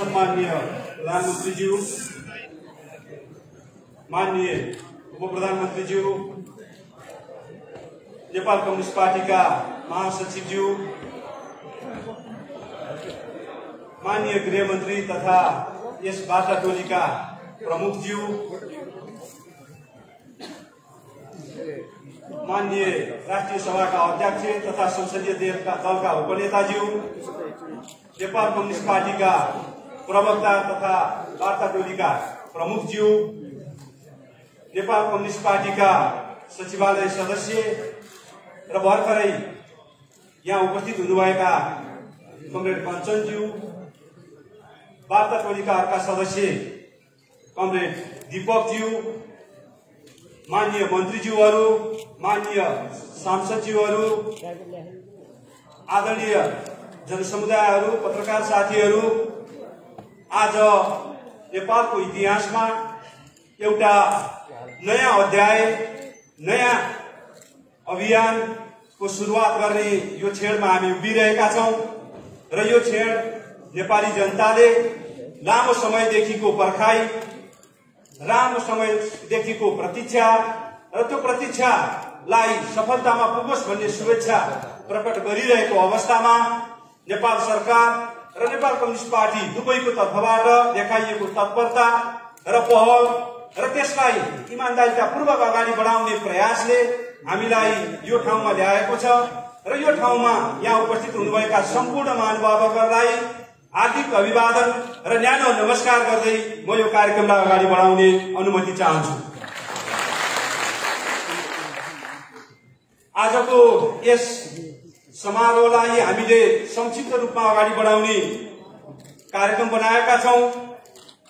सम्माननीय प्रधानमन्त्रीज्यू, माननीय उपप्रधानमन्त्रीज्यू, नेपाल कम्युनिस्ट पार्टीका महासचिवज्यू, माननीय गृहमन्त्री तथा यस वार्ता टोलीका प्रमुखज्यू, माननीय राष्ट्रिय सभाका अध्यक्ष तथा संसदीय दलका उपनेताज्यू, नेपाल कम्युनिस्ट पार्टीका प्रवक्ता तथा वार्ता टोलीका प्रमुखज्यू, नेपाल कम्युनिस्ट पार्टीका सचिवालय सदस्य र भर्खरै यहाँ उपस्थित हुनुभएका कमरेड कञ्चनज्यू, वार्ता टोलीका अर्का सदस्य कमरेड दीपकज्यू, माननीय मन्त्रीज्यूहरू, माननीय सांसदज्यूहरू, आदरणीय जनसमुदायहरू, पत्रकार साथीहरू, आज नेपालको इतिहासमा एउटा नयाँ अध्याय, नयाँ अभियानको सुरुवात गर्ने यो क्षणमा हामी उभिरहेका छौं र यो क्षण नेपाली जनताले लामो समयदेखिको पर्खाइ, लामो समयदेखिको प्रतीक्षा र त्यो प्रतीक्षालाई सफलतामा पुगोस् भन्ने शुभेच्छा प्रकट गरिरहेको अवस्थामा नेपाल सरकार र नेपाल कम्युनिस्ट पार्टी दुवैको तर्फबाट देखाइएको तत्परता र पहल र त्यसलाई इमानदारीतापूर्वक अगाडि बढाउने प्रयासले हामीलाई यो ठाउँमा ल्याएको छ र यो ठाउँमा यहाँ उपस्थित हुनुभएका सम्पूर्ण महानुभावहरूलाई हार्दिक अभिवादन र न्यानो नमस्कार गर्दै म यो कार्यक्रमलाई अगाडि बढाउने अनुमति चाहन्छु। आजको यस समारोहलाई हामीले संक्षिप्त रूपमा अगाडि बढाउने कार्यक्रम बनाएका छौं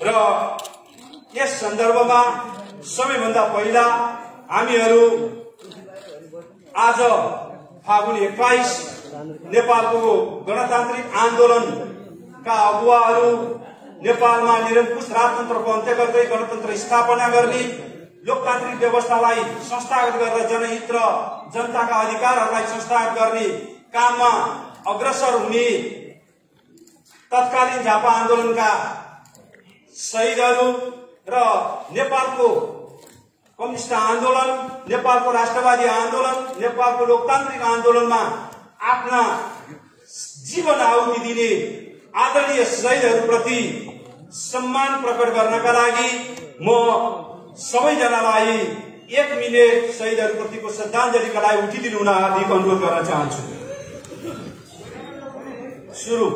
र यस सन्दर्भमा सबैभन्दा पहिला हामीहरू आज फागुन 21 नेपालको गणतान्त्रिक आन्दोलनका अगुवाहरू नेपालमा निरङ्कुश राजतन्त्रको अन्त्य गर्दै गणतन्त्र स्थापना गर्ने, लोकतान्त्रिक व्यवस्थालाई संस्थागत गरेर जनहित र जनताका अधिकारहरूलाई संस्थागत गर्ने काममा अग्रसर हुने तत्कालीन झापा आन्दोलनका शहीदहरू र नेपालको कम्युनिस्ट आन्दोलन, नेपालको राष्ट्रवादी आन्दोलन, नेपालको लोकतान्त्रिक आन्दोलनमा आफ्ना जीवन आहुति दिने आदरणीय शहीदहरूप्रति सम्मान प्रकट गर्नका लागि म सबैजनालाई 1 मिनेट शहीदहरूप्रतिको श्रद्धाञ्जलीका लागि उठिदिनु हुन हार्दिक अनुरोध गर्न चाहन्छु। सुरु।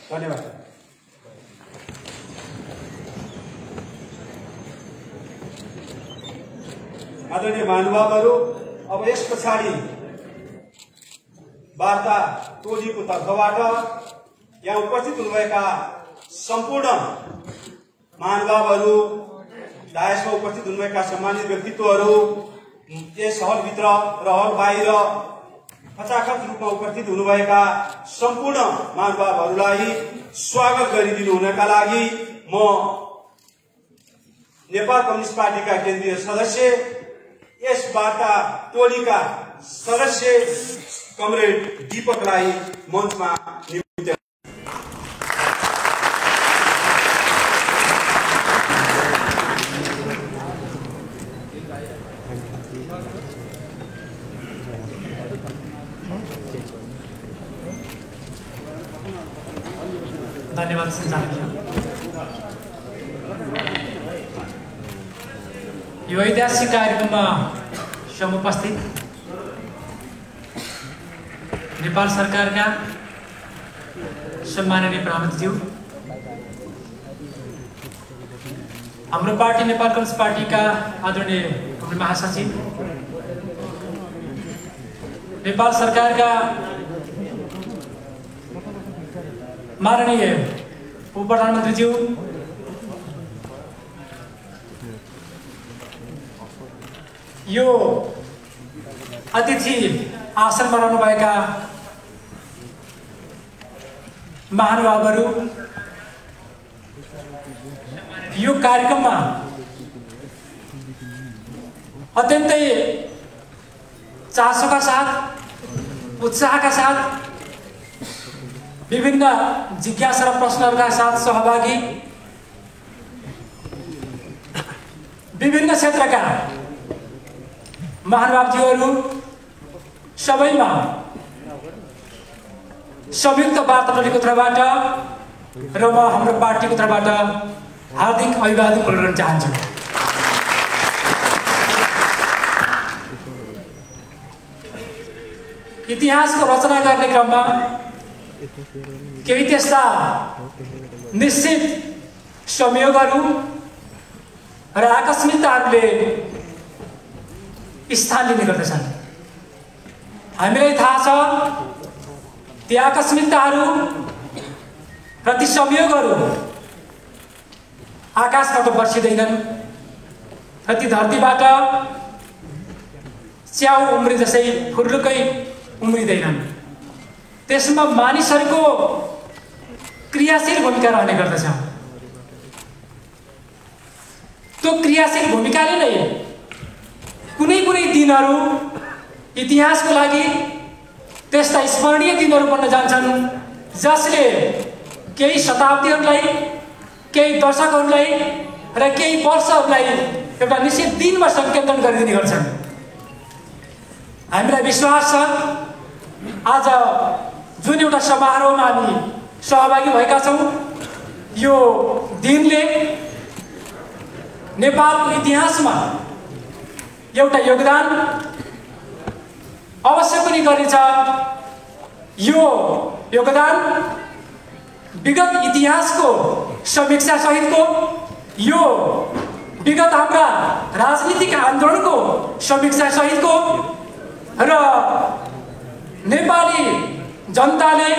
धन्यवाद। आदरणीय महानुभावहरू, अब यस पछाडि वार्ता टोलीको तर्फबाट यहाँ उपस्थित हुनुभएका सम्पूर्ण महानुभावहरू, डायसमा उपस्थित हुनुभएका सम्मानित व्यक्तित्वहरू, यस हलभित्र र हल बाहिर खचाखच रूपमा उपस्थित हुनुभएका सम्पूर्ण महानुभावहरूलाई स्वागत गरिदिनु हुनका लागि म नेपाल कम्युनिस्ट पार्टीका केन्द्रीय सदस्य, यस वार्ता टोलीका सदस्य कमरेड दीपकलाई मञ्चमा निम्ति धन्यवाद सञ्चालक। यो ऐतिहासिक कार्यक्रममा समुपस्थित नेपाल सरकारका सम्माननीय प्रधानमन्त्रीज्यू, हाम्रो पार्टी नेपाल कम्युनिस्ट पार्टीका आदरणीय महासचिव, नेपाल सरकारका माननीय उप प्रधानमन्त्रीज्यू, यो अतिथि आसन बनाउनुभएका महानुभावहरू, यो कार्यक्रममा अत्यन्तै चासोका साथ, उत्साहका साथ, विभिन्न जिज्ञासा र प्रश्नहरूका साथ सहभागी विभिन्न क्षेत्रका महानुभावज्यूहरू सबैमा संयुक्त वार्ता टोलीको तर्फबाट र म हाम्रो पार्टीको तर्फबाट हार्दिक अभिवादन गर्न चाहन्छु। इतिहासको रचना गर्ने क्रममा केही त्यस्ता निश्चित संयोगहरू र आकस्मिकताहरूले स्थान लिने गर्दछन्। हामीलाई थाहा छ ती आकस्मिकताहरू र ती संयोगहरू आकाशबाट बर्सिँदैनन् र ती धरतीबाट च्याउ उम्रे जसै फुर्लुकै उम्रिँदैनन्। त्यसमा मानिसहरूको क्रियाशील भूमिका रहने गर्दछ। त्यो क्रियाशील भूमिकाले नै कुनै कुनै दिनहरू इतिहासको लागि त्यस्ता स्मरणीय दिनहरू बन्न जान्छन् जसले केही शताब्दीहरूलाई, केही दशकहरूलाई र केही वर्षहरूलाई एउटा निश्चित दिनमा संकेतन गरिदिने गर्छन्। हामीलाई विश्वास छ आज जुन एउटा समारोहमा हामी सहभागी भएका छौँ, यो दिनले नेपालको इतिहासमा एउटा योगदान अवश्य पनि गर्नेछ। यो योगदान विगत इतिहासको समीक्षा सहितको, यो विगत हाम्रा राजनीतिक आन्दोलनको समीक्षा सहितको र नेपाली जनताले,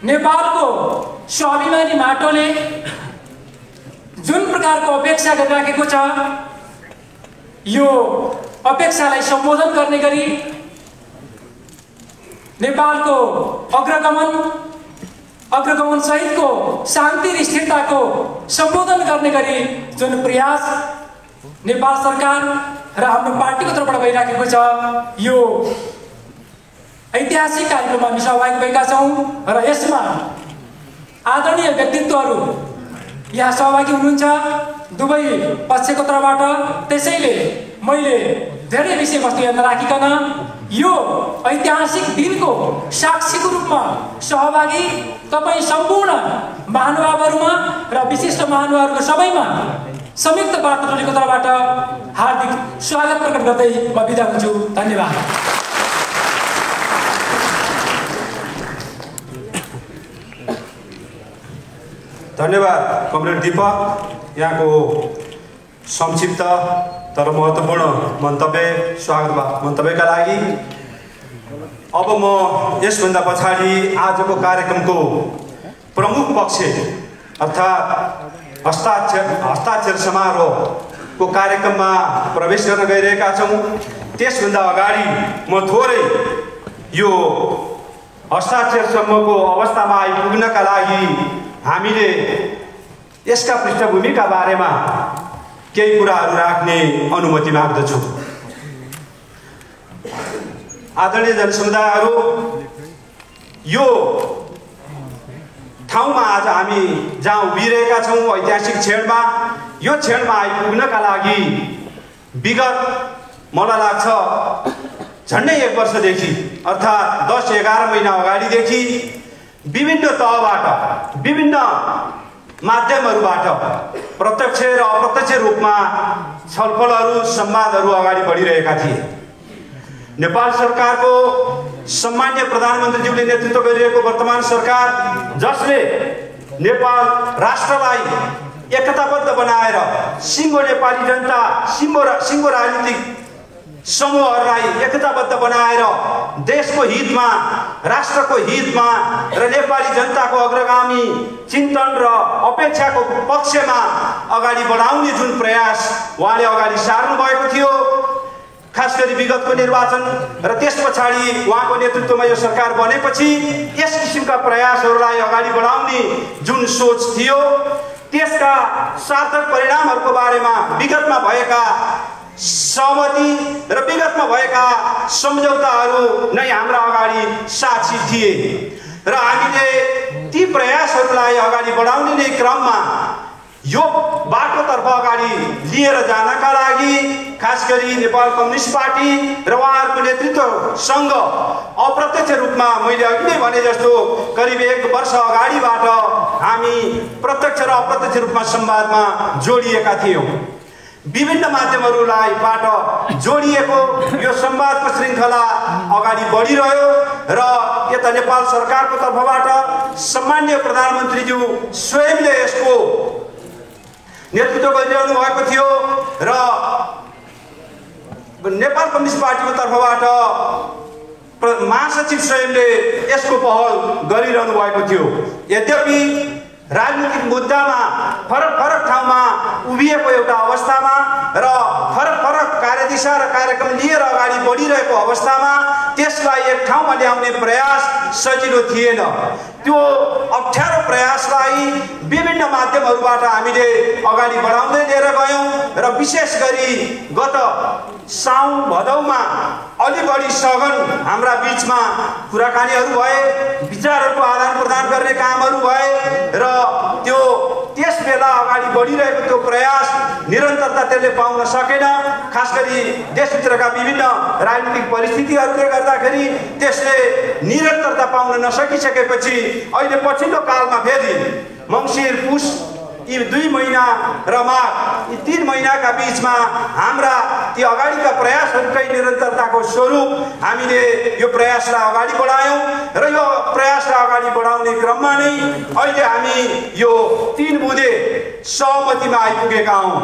नेपालको स्वाभिमानी माटोले जुन प्रकारको अपेक्षा गरिराखेको छ, यो अपेक्षालाई सम्बोधन गर्ने गरी नेपालको अग्रगमन सहितको शान्ति र स्थिरताको सम्बोधन गर्ने गरी जुन प्रयास नेपाल सरकार र हाम्रो पार्टीको तर्फबाट भइराखेको छ, यो ऐतिहासिक कार्यक्रममा हामी सहभागी भएका छौँ र यसमा आदरणीय व्यक्तित्वहरू यहाँ सहभागी हुनुहुन्छ दुवै पक्षको तर्फबाट। त्यसैले मैले धेरै विषयवस्तु यहाँ नराखिकन यो ऐतिहासिक दिनको साक्षीको रूपमा सहभागी तपाईँ सम्पूर्ण महानुभावहरूमा र विशिष्ट महानुभावहरूको सबैमा संयुक्त वार्ता टोलीको तर्फबाट हार्दिक स्वागत प्रकट गर्दै म बिदा हुन्छु। धन्यवाद। धन्यवाद कमरेड दीपक, यहाँको संक्षिप्त तर महत्त्वपूर्ण मन्तव्यका लागि अब म यसभन्दा पछाडि आजको कार्यक्रमको प्रमुख पक्ष अर्थात् हस्ताक्षर समारोहको कार्यक्रममा प्रवेश गर्न गइरहेका छौँ। त्यसभन्दा अगाडि म थोरै यो हस्ताक्षरसम्मको अवस्थामा आइपुग्नका लागि हामीले यसका पृष्ठभूमिका बारेमा केही कुराहरू राख्ने अनुमति माग्दछु। आदरणीय जनसमुदायहरू, यो ठाउँमा आज हामी जहाँ उभिरहेका छौँ ऐतिहासिक क्षणमा, यो क्षणमा आइपुग्नका लागि विगत मलाई लाग्छ झन्डै 1 वर्षदेखि अर्थात् 10-11 महिना अगाडिदेखि विभिन्न तहबाट विभिन्न माध्यमहरूबाट प्रत्यक्ष र अप्रत्यक्ष रूपमा छलफलहरू संवादहरू अगाडि बढिरहेका थिए। नेपाल सरकारको सम्मान्य प्रधानमन्त्रीज्यूले नेतृत्व गरिरहेको वर्तमान सरकार, जसले नेपाल राष्ट्रलाई एकताबद्ध बनाएर सिङ्गो नेपाली जनता, सिङ्गो राजनीतिक समूहहरूलाई एकताबद्ध बनाएर देशको हितमा, राष्ट्रको हितमा र नेपाली जनताको अग्रगामी चिन्तन र अपेक्षाको पक्षमा अगाडि बढाउने जुन प्रयास उहाँले अगाडि सार्नु भएको थियो, खास गरी विगतको निर्वाचन र त्यस पछाडि उहाँको नेतृत्वमा यो सरकार बनेपछि यस किसिमका प्रयासहरूलाई अगाडि बढाउने जुन सोच थियो, त्यसका सार्थक परिणामहरूको बारेमा विगतमा भएका सहमति र विगतमा भएका सम्झौताहरू नै हाम्रा अगाडि साक्षी थिए र हामीले ती प्रयासहरूलाई अगाडि बढाउने नै क्रममा यो बाटोतर्फ अगाडि लिएर जानका लागि खास गरी नेपाल कम्युनिस्ट पार्टी र उहाँहरूको नेतृत्वसँग अप्रत्यक्ष रूपमा मैले अघि नै भने जस्तो करिब 1 वर्ष अगाडिबाट हामी प्रत्यक्ष र अप्रत्यक्ष रूपमा संवादमा जोडिएका थियौँ। विभिन्न माध्यमहरूलाई बाट जोडिएको यो संवादको श्रृङ्खला अगाडि बढिरह्यो र यता नेपाल सरकारको तर्फबाट सम्मान्य प्रधानमन्त्रीज्यू स्वयंले यसको नेतृत्व गरिरहनु भएको थियो र नेपाल कम्युनिस्ट पार्टीको तर्फबाट महासचिव स्वयंले यसको पहल गरिरहनु भएको थियो। यद्यपि राजनीतिक मुद्दामा फरक ठाउँमा उभिएको एउटा अवस्थामा र फरक कार्यदिशा र कार्यक्रम लिएर अगाडि बढिरहेको अवस्थामा त्यसलाई एक ठाउँमा ल्याउने प्रयास सजिलो थिएन। त्यो अप्ठ्यारो प्रयासलाई विभिन्न माध्यमहरूबाट हामीले अगाडि बढाउँदै लिएर गयौँ र विशेष गरी गत साउन भदौमा अलि बढी सघन हाम्रा बीचमा कुराकानीहरू भए, विचारहरूको आदान प्रदान गर्ने कामहरू भए र त्यस बेला अगाडि बढिरहेको त्यो प्रयास निरन्तरता त्यसले पाउन सकेन। खास गरी देशभित्रका विभिन्न राजनीतिक परिस्थितिहरूले गर्दाखेरि त्यसले निरन्तरता पाउन नसकिसकेपछि अहिले पछिल्लो कालमा फेरि मङ्सिर पुस यी 2 महिना र माघ यी 3 महिनाका बीचमा हाम्रा ती अगाडिका प्रयासहरूकै निरन्तरताको स्वरूप हामीले यो प्रयासलाई अगाडि बढायौँ र यो प्रयासलाई अगाडि बढाउने क्रममा नै अहिले हामी यो 3 बुँदे सहमतिमा आइपुगेका हौँ।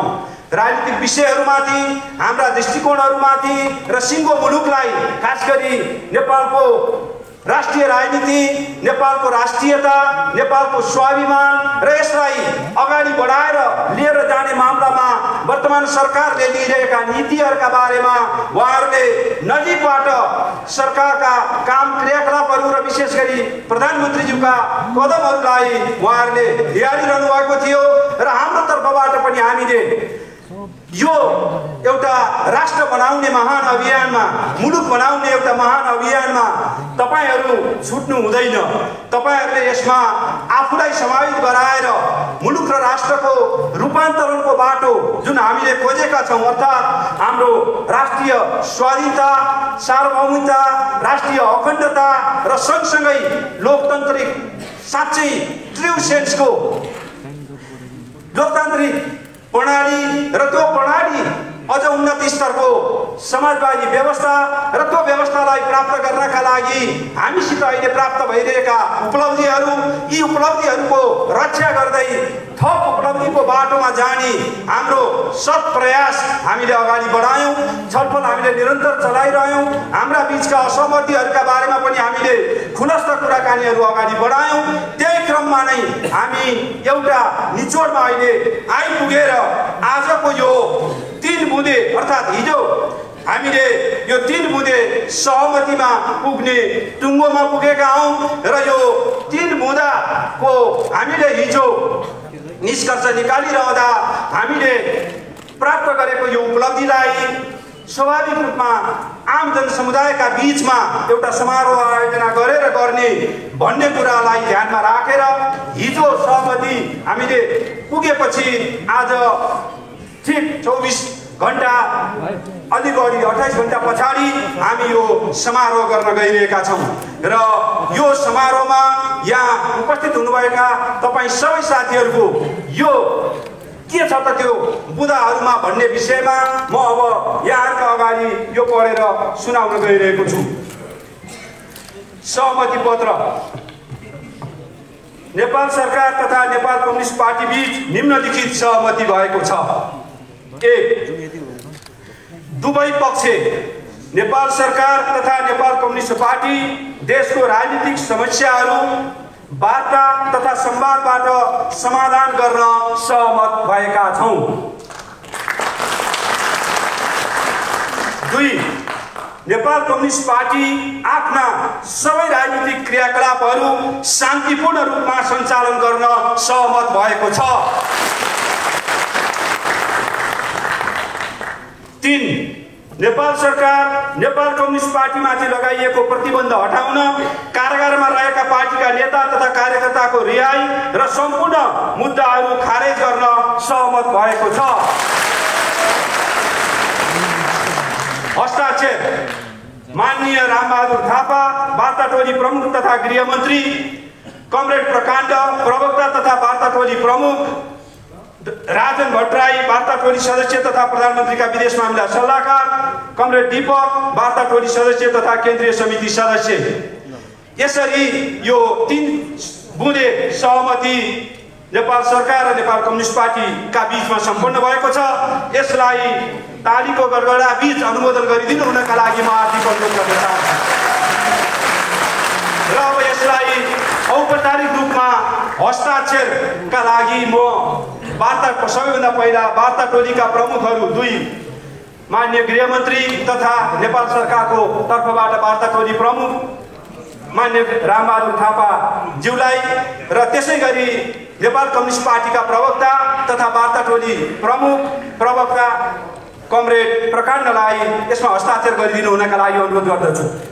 राजनीतिक विषयहरूमाथि, हाम्रा दृष्टिकोणहरूमाथि र सिङ्गो मुलुकलाई खास गरी नेपालको राष्ट्रिय राजनीति, नेपालको राष्ट्रियता, नेपालको स्वाभिमान र यसलाई अगाडि बढाएर लिएर जाने मामलामा वर्तमान सरकारले लिइरहेका नीतिहरूका बारेमा उहाँहरूले नजिकबाट सरकारका काम क्रियाकलापहरू र विशेष गरी प्रधानमन्त्रीज्यूका कदमहरूलाई उहाँहरूले निहालिरहनु भएको थियो र हाम्रो तर्फबाट पनि हामीले यो एउटा राष्ट्र बनाउने महान अभियानमा, मुलुक बनाउने एउटा महान अभियानमा तपाईहरू छुट्नु हुँदैन। तपाईहरूले यसमा आफूलाई समावेश गराएर मुलुक र राष्ट्रको रूपान्तरणको बाटो जुन हामीले खोजेका छौँ, अर्थात् हाम्रो राष्ट्रिय स्वाधीनता, सार्वभौमिकता, राष्ट्रिय अखण्डता र सँगसँगै लोकतान्त्रिक साँच्चै ट्रु सेन्सको लोकतान्त्रिक प्रणाली र त्यो प्रणाली अझ उन्नत स्तरको समाजवादी व्यवस्था र त्यो व्यवस्थालाई प्राप्त गर्नका लागि हामीसित अहिले प्राप्त भइरहेका उपलब्धिहरू, यी उपलब्धिहरूको रक्षा गर्दै थप उपलब्धिको बाटोमा जाने हाम्रो सत प्रयास हामीले अगाडि बढायौँ। छलफल हामीले निरन्तर चलाइरह्यौँ। हाम्रा बीचका असहमतिहरूका बारेमा पनि हामीले खुलस्त कुराकानीहरू अगाडि बढायौँ। त्यही क्रममा नै हामी एउटा निचोडमा अहिले आइपुगेर आजको यो 3 बुँदे अर्थात् हिजो हामीले यो 3 बुँदे सहमतिमा पुग्ने टुङ्गोमा पुगेका हौँ र यो 3 बुँदाको हामीले हिजो निष्कर्ष निकालिरहँदा हामीले प्राप्त गरेको यो उपलब्धिलाई स्वाभाविक रूपमा आम जनसमुदायका बीचमा एउटा समारोह आयोजना गरेर गर्ने भन्ने कुरालाई ध्यानमा राखेर हिजो सहमति हामीले पुगेपछि आज ठिक 24 घण्टा अलि बढी 28 घण्टा पछाडि हामी यो समारोह गर्न गइरहेका छौँ र यो समारोहमा यहाँ उपस्थित हुनुभएका तपाईँ सबै साथीहरूको यो के छ त त्यो बुँदाहरूमा भन्ने विषयमा म अब यहाँका अगाडि यो पढेर सुनाउन गइरहेको छु। सहमति पत्र। नेपाल सरकार तथा नेपाल कम्युनिस्ट पार्टी बीच निम्नलिखित सहमति भएको छ। 1. दुवै पक्ष नेपाल सरकार तथा नेपाल कम्युनिस्ट पार्टी देशको राजनीतिक समस्याहरू वार्ता तथा संवादबाट समाधान गर्न सहमत भएका छौँ। 2. नेपाल कम्युनिस्ट पार्टी आफ्ना सबै राजनीतिक क्रियाकलापहरू शान्तिपूर्ण रूपमा सञ्चालन गर्न सहमत भएको छ। 3. नेपाल सरकार नेपाल कम्युनिस्ट पार्टीमाथि लगाइएको प्रतिबन्ध हटाउन, कारागारमा रहेका पार्टीका नेता तथा कार्यकर्ताको रिहाई र सम्पूर्ण मुद्दाहरू खारेज गर्न सहमत भएको छ। हस्ताक्षर। माननीय रामबहादुर थापा वार्ता टोली प्रमुख तथा गृहमन्त्री, कमरेड प्रकाण्ड प्रवक्ता तथा वार्ता टोली प्रमुख, राजन भट्टराई वार्ता टोली सदस्य तथा प्रधानमन्त्रीका विदेश मामिला सल्लाहकार, कमरेड दीपक वार्ता टोली सदस्य तथा केन्द्रीय समिति सदस्य। यसरी यो 3 बुँदे सहमति नेपाल सरकार र नेपाल कम्युनिस्ट पार्टीका बीचमा सम्पन्न भएको छ। यसलाई तालीको गडगडा बीच अनुमोदन गरिदिनु हुनका लागि म हार्दिक अनुरोध गर्न चाहन्छु र अब यसलाई औपचारिक रूपमा हस्ताक्षरका लागि म वार्ता सबैभन्दा पहिला वार्ता टोलीका प्रमुखहरू 2 माननीय गृहमन्त्री तथा नेपाल सरकारको तर्फबाट वार्ता टोली प्रमुख माननीय रामबहादुर थापा ज्यूलाई र त्यसै गरी नेपाल कम्युनिस्ट पार्टीका प्रवक्ता तथा वार्ता टोली प्रमुख प्रवक्ता कमरेड प्रकाण्डलाई यसमा हस्ताक्षर गरिदिनु हुनका लागि अनुरोध गर्दछु।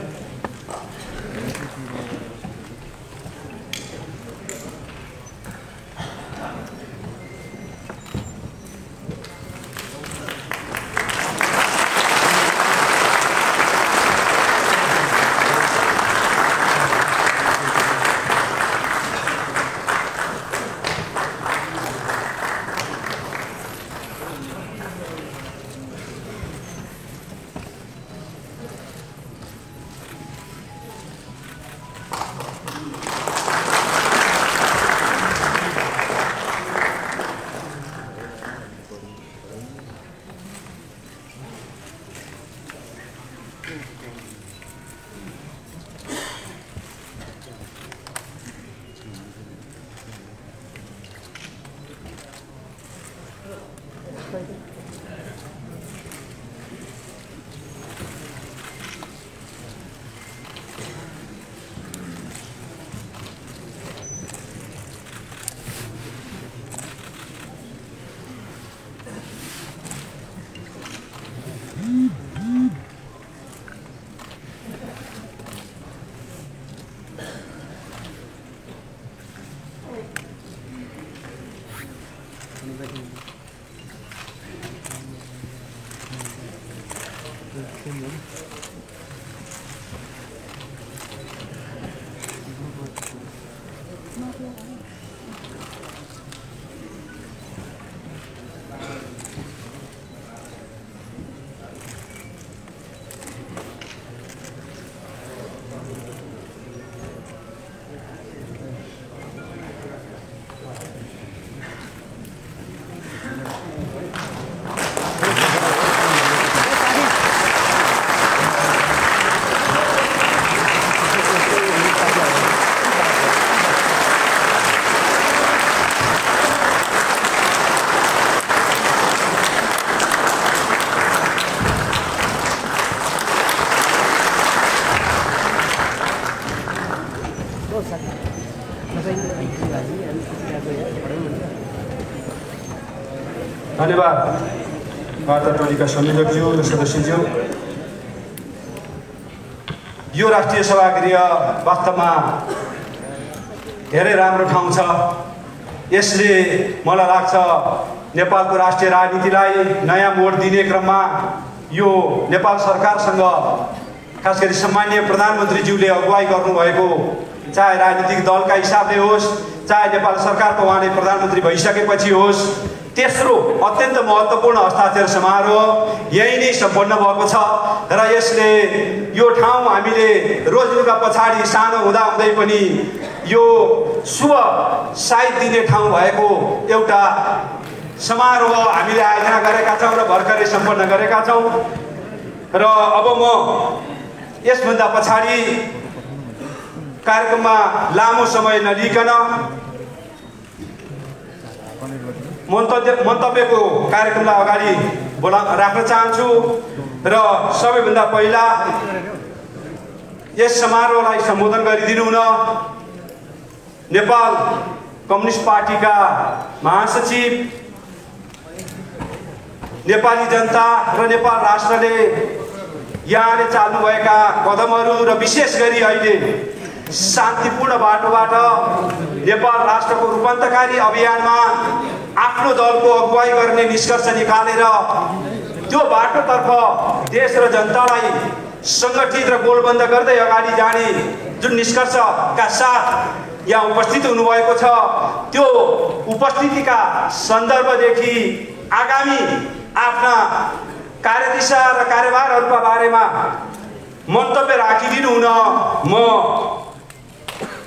धन्यवाद वार्ता टोलीका संयोजकज्यू र सदस्यज्यू। यो राष्ट्रिय सभागृह वास्तवमा धेरै राम्रो ठाउँ छ। यसले मलाई लाग्छ नेपालको राष्ट्रिय राजनीतिलाई नयाँ मोड दिने क्रममा यो नेपाल सरकारसँग खास गरी सम्माननीय प्रधानमन्त्रीज्यूले अगुवाई गर्नुभएको, चाहे राजनीतिक दलका हिसाबले होस्, चाहे नेपाल सरकारको उहाँले प्रधानमन्त्री भइसकेपछि होस्, तेस्रो अत्यन्त महत्त्वपूर्ण हस्ताक्षर समारोह यही नै सम्पन्न भएको छ र यसले यो ठाउँ हामीले रोज्नुका पछाडि सानो हुँदाहुँदै पनि यो शुभ साइत दिने ठाउँ भएको एउटा समारोह हामीले आयोजना गरेका छौँ र भर्खरै सम्पन्न गरेका छौँ। र अब म यसभन्दा पछाडि कार्यक्रममा लामो समय नलिकन मन्तव्यको कार्यक्रमलाई अगाडि राख्न चाहन्छु र सबैभन्दा पहिला यस समारोहलाई सम्बोधन गरिदिनु हुन नेपाल कम्युनिस्ट पार्टीका महासचिव, नेपाली जनता र नेपाल राष्ट्रले यहाँले चाल्नुभएका कदमहरू र विशेष गरी अहिले शान्तिपूर्ण बाटोबाट नेपाल राष्ट्रको रूपान्तरकारी अभियानमा आफ्नो दलको अगुवाई गर्ने निष्कर्ष निकालेर त्यो बाटोतर्फ देश र जनतालाई सङ्गठित र गोलबन्द गर्दै अगाडि जाने जुन निष्कर्षका साथ यहाँ उपस्थित हुनुभएको छ, त्यो उपस्थितिका सन्दर्भदेखि आगामी आफ्ना कार्यदिशा र कार्यभारहरूका बारेमा मन्तव्य राखिदिनु हुन म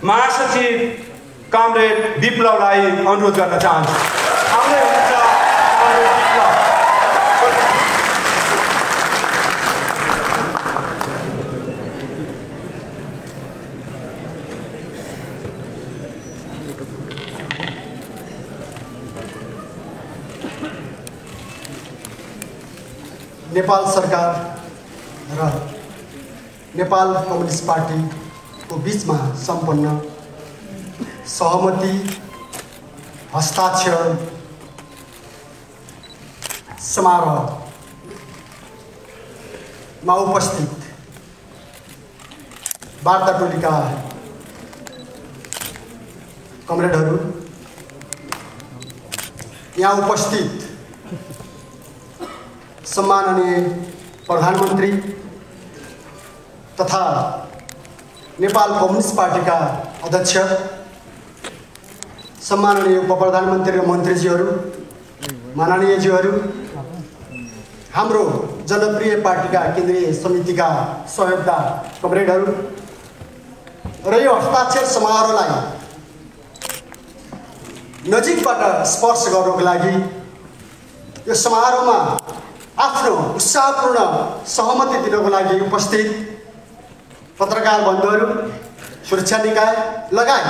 महासचिव कमरेड विप्लवलाई अनुरोध गर्न चाहन्छु। आउँदै हुनुहुन्छ कमरेड विप्लव। नेपाल सरकार र नेपाल कम्युनिस्ट पार्टीको बीचमा सम्पन्न सहमति हस्ताक्षर समारोहमा उपस्थित वार्ता टोलीका कमरेडहरू, यहाँ उपस्थित सम्माननीय प्रधानमन्त्री तथा नेपाल कम्युनिस्ट पार्टीका अध्यक्ष, सम्माननीय उपप्रधानमन्त्री र मन्त्रीज्यूहरू, माननीयज्यूहरू, हाम्रो जनप्रिय पार्टीका केन्द्रीय समितिका सहयोगदा कमरेडहरू र यो हस्ताक्षर समारोहलाई नजिकबाट स्पर्श गर्नको लागि यो समारोहमा आफ्नो उत्साहपूर्ण सहमति दिनको लागि उपस्थित पत्रकार बन्धुहरू, सुरक्षा निकाय लगायत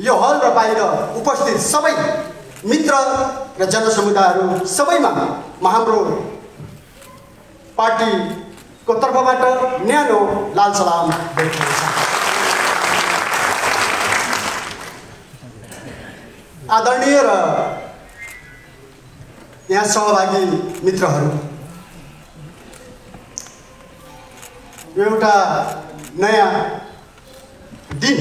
यो हल र बाहिर उपस्थित सबै मित्र र जनसमुदायहरू सबैमा हाम्रो पार्टीको तर्फबाट न्यानो लाल सलाम व्यक्त गर्छु। आदरणीय र यहाँ सहभागी मित्रहरू, एउटा नयाँ दिन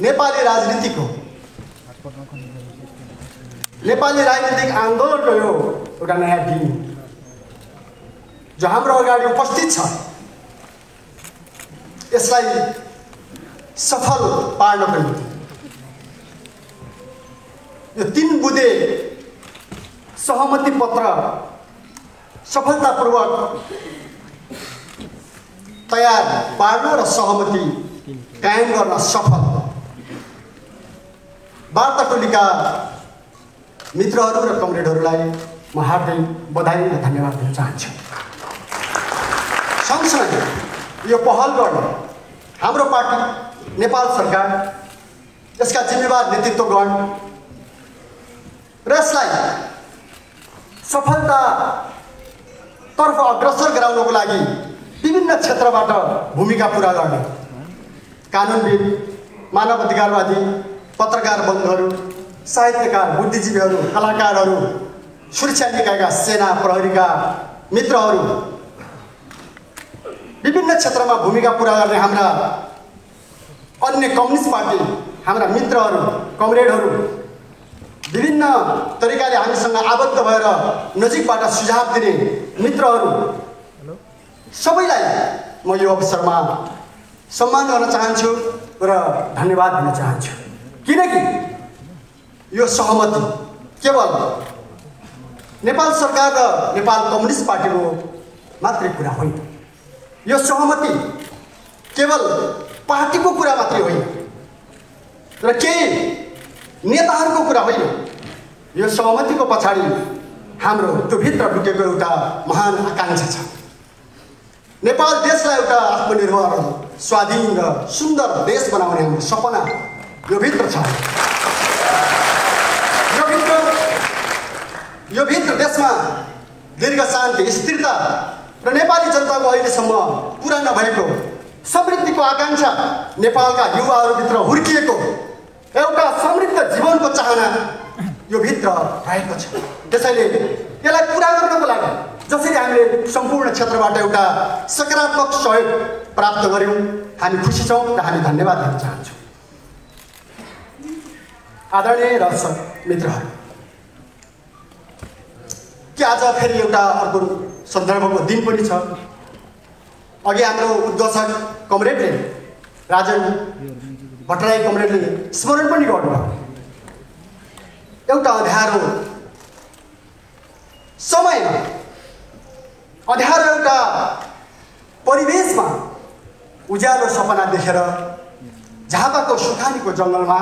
नेपाली राजनीतिक आन्दोलनको यो एउटा नयाँ दिन जो हाम्रो अगाडि उपस्थित छ, यसलाई सफल पार्नको निम्ति यो 3 बुँदे सहमति पत्र सफलतापूर्वक तयार पार्न र सहमति कायम गर्न सफल वार्ता टोलीका मित्रहरू र कमरेडहरूलाई म हार्दिक बधाई र धन्यवाद दिन चाहन्छु। सँगसँगै यो पहल गर्न हाम्रो पार्टी, नेपाल सरकार, यसका जिम्मेवार नेतृत्वगण र यसलाई सफलतातर्फ अग्रसर गराउनको लागि विभिन्न क्षेत्रबाट भूमिका पुरा गर्ने कानुनविद, मानव अधिकारवादी, पत्रकार बन्धुहरू, साहित्यकार, बुद्धिजीवीहरू, कलाकारहरू सुरक्षा निकायका सेना प्रहरीका मित्रहरू, विभिन्न क्षेत्रमा भूमिका पुरा गर्ने हाम्रा अन्य कम्युनिस्ट पार्टी हाम्रा मित्रहरू, कमरेडहरू, विभिन्न तरिकाले हामीसँग आबद्ध भएर नजिकबाट सुझाव दिने मित्रहरू, सबैलाई म यो अवसरमा सम्मान गर्न चाहन्छु र धन्यवाद दिन चाहन्छु। किनकि यो सहमति केवल नेपाल सरकार र नेपाल कम्युनिस्ट पार्टीको मात्रै कुरा होइन। यो सहमति केवल पार्टीको कुरा मात्रै होइन र केही नेताहरूको कुरा होइन। यो सहमतिको पछाडि हाम्रो त्यो भित्र लुकेको एउटा महान आकांक्षा छ। नेपाल देशलाई एउटा आत्मनिर्भर, स्वाधीन र सुन्दर देश बनाउने हाम्रो सपना यो भित्र छ। यो भित्र देशमा दीर्घ शान्ति, स्थिरता र नेपाली जनताको अहिलेसम्म पुरा नभएको समृद्धिको आकांक्षा, नेपालका युवाहरूभित्र हुर्किएको एउटा समृद्ध जीवनको चाहना यो भित्र रहेको छ। त्यसैले यसलाई पुरा गर्नको लागि जसरी हामीले सम्पूर्ण क्षेत्रबाट एउटा सकारात्मक सहयोग प्राप्त गर्यौँ, हामी खुसी छौँ र हामी धन्यवाद दिन चाहन्छौँ। आदरणीय दर्शक मित्रहरू, के आज फेरि एउटा अर्को सन्दर्भको दिन पनि छ। अघि हाम्रो उद्घोषक कमरेडले, राजन भट्टराई कमरेडले स्मरण पनि गर्नुभयो। एउटा अँध्यारो समयमा, अँध्यारो एउटा परिवेशमा उज्यालो सपना देखेर झापाको सुखानीको जङ्गलमा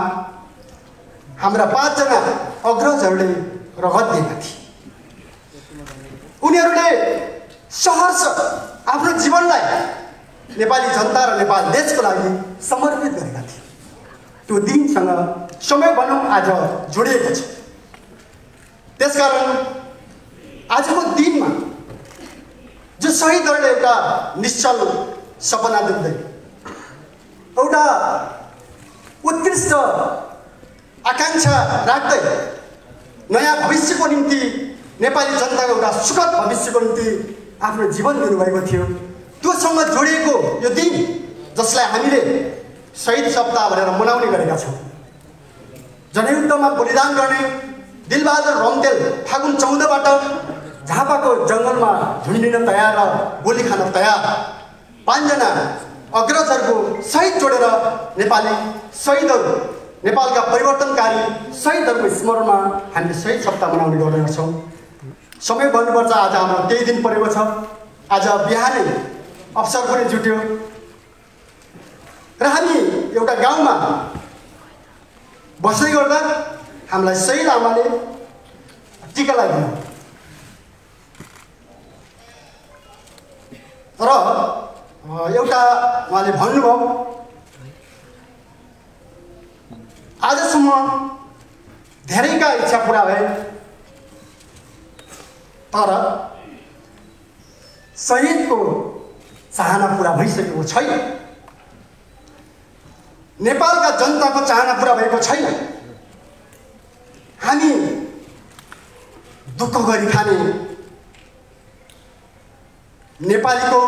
हाम्रा 5 जना अग्रजहरूले रगत दिएका थिए। उनीहरूले सहर्ष आफ्नो जीवनलाई नेपाली जनता र नेपाल देशको लागि समर्पित गरेका थिए। त्यो दिनसँग समय भनौँ आज जोडिएको छ। त्यसकारण आजको दिनमा जो शहीदहरूले एउटा निश्चल सपना देख्दै, एउटा उत्कृष्ट आकांक्षा राख्दै नयाँ भविष्यको निम्ति, नेपाली जनताको एउटा सुखद भविष्यको निम्ति आफ्नो जीवन दिनुभएको थियो, त्योसँग जोडिएको यो दिन जसलाई हामीले शहीद सप्ताह भनेर मनाउने गरेका छौँ। जनयुद्धमा बलिदान गर्ने दिलबहादुर रम्तेल फागुन 14बाट झापाको जङ्गलमा झुन्डिन तयार र गोली खान तयार 5 जना अग्रजहरूको शहीद जोडेर नेपाली शहीदहरू, नेपालका परिवर्तनकारी शहीदहरूको स्मरणमा हामीले शहीद सप्ताह मनाउने गरेका छौँ। समय भन्नुपर्छ, आज हाम्रो त्यही दिन परेको छ। आज बिहानै अवसर पनि जुट्यो र हामी एउटा गाउँमा बस्दै गर्दा हामीलाई शहीद आमाले टिका लगाइदिनु र एउटा उहाँले भन्नुभयो, आजसम्म धेरैका इच्छा पुरा भए तर शहीदको चाहना पुरा भइसकेको छैन। नेपालका जनताको चाहना पुरा भएको छैन। हामी दुःख गरी खाने नेपालीको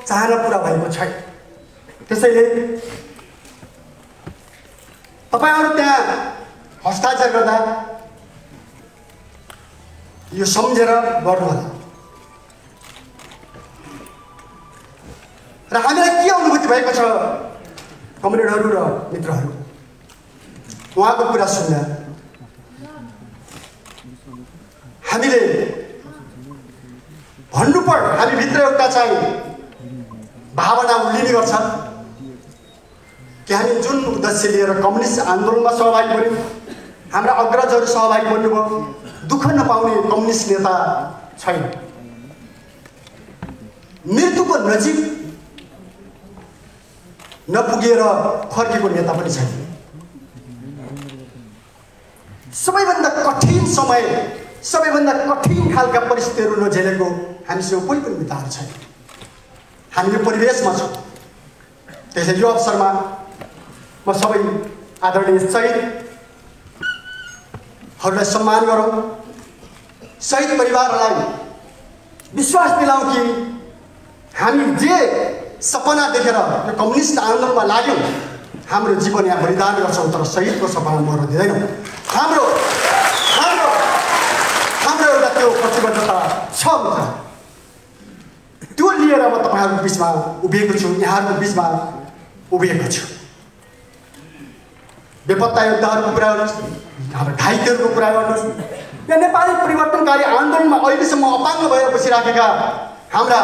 चाहना पुरा भएको छैन। त्यसैले तपाईहरु त्यहाँ हस्ताक्षर गर्दा यो सम्झेर गर्नुहोला र हामीलाई के अनुभूति भएको छ कमरेडहरू र मित्रहरू, उहाँको कुरा सुन्दा हामीले भन्नुपर्ने, हामी भित्र एउटा चाहिँ भावना उड्लिने गर्छ कि हामी जुन उद्देश्य लिएर कम्युनिस्ट आन्दोलनमा सहभागी बन्यौँ, हाम्रा अग्रजहरू सहभागी बन्नुभयो, दुःख नपाउने कम्युनिस्ट नेता छैन। मृत्युको नजिक नपुगेर फर्केको नेता पनि छैन। सबैभन्दा कठिन समय, सबैभन्दा कठिन खालका परिस्थितिहरू नझेलेको हामीसँग कोही पनि नेताहरू छैन। हामी यो परिवेशमा छौँ। त्यसैले यो अवसरमा म सबै आदरणीय शहीदहरूलाई सम्मान गरौँ शहीद परिवारलाई विश्वास दिलाउँ कि हामी जे सपना देखेर यो कम्युनिस्ट आन्दोलनमा लाग्यौँ, हाम्रो जीवन यहाँ बलिदान गर्छौँ तर शहीदको सपना मर्न दिँदैनौँ। हाम्रो हाम्रो हाम्रो एउटा त्यो प्रतिबद्धता छ मित्र, त्यो लिएर म तपाईँहरूको बिचमा उभिएको छु, यहाँहरूको बिचमा उभिएको छु। बेपत्ता योद्धाहरूको कुरा गर्नुहोस्, हाम्रो घाइतेहरूको कुरा गर्नुहोस्, यहाँ नेपाली परिवर्तनकारी आन्दोलनमा अहिलेसम्म अपाङ्ग भएर बसिराखेका हाम्रा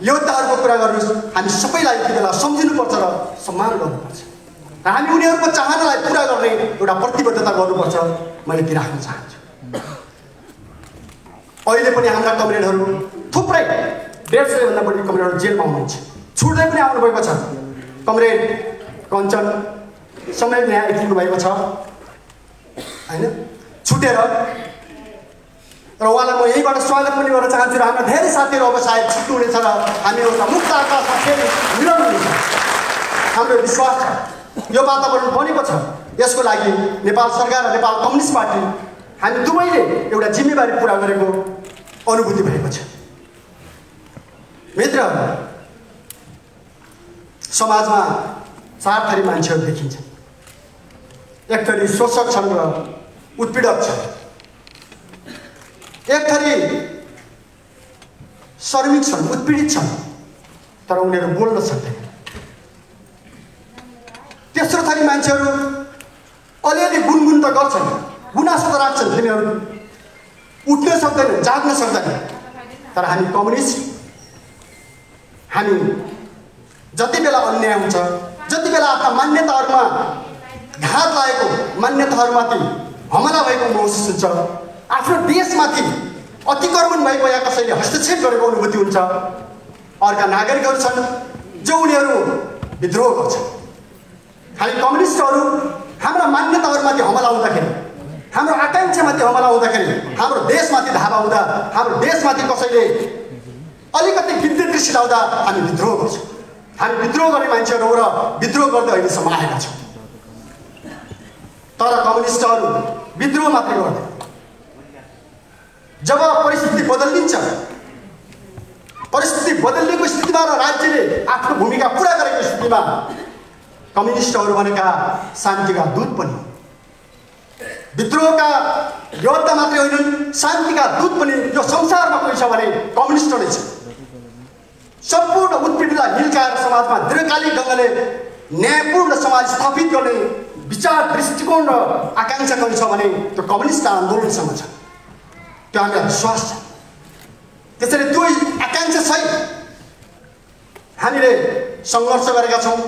योद्धाहरूको कुरा गर्नुहोस्। हामी सबैलाई यति बेला सम्झिनुपर्छ र सम्मान गर्नुपर्छ र हामी उनीहरूको चाहनालाई पुरा गर्ने एउटा प्रतिबद्धता गर्नुपर्छ। मैले ती राख्न चाहन्छु। अहिले पनि हाम्रा कमरेडहरू थुप्रै 150 भन्दा बढी कमरेडहरू जेलमा हुनुहुन्छ, छुट्दै पनि आउनुभएको छ। कमरेड कञ्चन समय यहाँ आइपुग्नु भएको छ होइन, छुटेर, र उहाँलाई म यहीँबाट स्वागत पनि गर्न चाहन्छु। र हाम्रा धेरै साथीहरू अब सायद छुट्नुहुनेछ र हामी एउटा मुक्त आकाशमा फेरि मिलाउनुहुनेछ। हाम्रो विश्वास छ यो वातावरण बनेको छ। यसको लागि नेपाल सरकार र नेपाल कम्युनिस्ट पार्टी हामी दुवैले एउटा जिम्मेवारी पुरा गरेको अनुभूति भएको छ। मित्र, समाजमा 4 थरी मान्छेहरू देखिन्छ। एक थरी शोषक छन् र उत्पीडक छन्, एक थरी श्रमिक छन्, उत्पीडित छन् तर उनीहरू बोल्न सक्दैन। तेस्रो थरी मान्छेहरू अलिअलि गुनगुन त गर्छन्, गुनासो त राख्छन्, तिनीहरू उठ्न सक्दैनन्, जाग्न सक्दैनन्। तर हामी कम्युनिस्ट, हामी जति बेला अन्याय हुन्छ, जति बेला आफ्ना मान्यताहरूमा घात लागेको, मान्यताहरूमाथि हमला भएको महसुस हुन्छ, आफ्नो देशमाथि अतिक्रमण भएको या कसैले हस्तक्षेप गरेको अनुभूति हुन्छ, अर्का नागरिकहरू छन् जो उनीहरू विद्रोह गर्छन्। हामी कम्युनिस्टहरू हाम्रा मान्यताहरूमाथि हमला हुँदाखेरि, हाम्रो आकाङ्क्षामाथि हमला हुँदाखेरि, हाम्रो देशमाथि धावा हुँदा, हाम्रो देशमाथि कसैले अलिकति विद्युत दृष्टि लाउँदा हामी विद्रोह गर्छौँ। हामी विद्रोह गर्ने मान्छेहरू र विद्रोह गर्दै अहिलेसम्म आएका छौँ। तर कम्युनिस्टहरू विद्रोह मात्रै गर्दैन। जब परिस्थिति बदलिन्छ, परिस्थिति बदलिएको स्थितिमा र राज्यले आफ्नो भूमिका पुरा गरेको स्थितिमा कम्युनिस्टहरू भनेका शान्तिका दूत पनि, विद्रोहका योद्धा मात्रै होइनन्, शान्तिका दूत पनि यो संसारमा कोही छ भने कम्युनिस्ट नै छ। सम्पूर्ण उत्पीडितलाई निल्काएर समाजमा दीर्घकालिक ढङ्गले न्यायपूर्ण समाज स्थापित गर्ने विचार, दृष्टिकोण र आकाङ्क्षा कोही छ भने त्यो कम्युनिस्ट आन्दोलनसँग छ। त्यो हामीलाई विश्वास छ। त्यसैले त्यो आकाङ्क्षा सहित हामीले सङ्घर्ष गरेका छौँ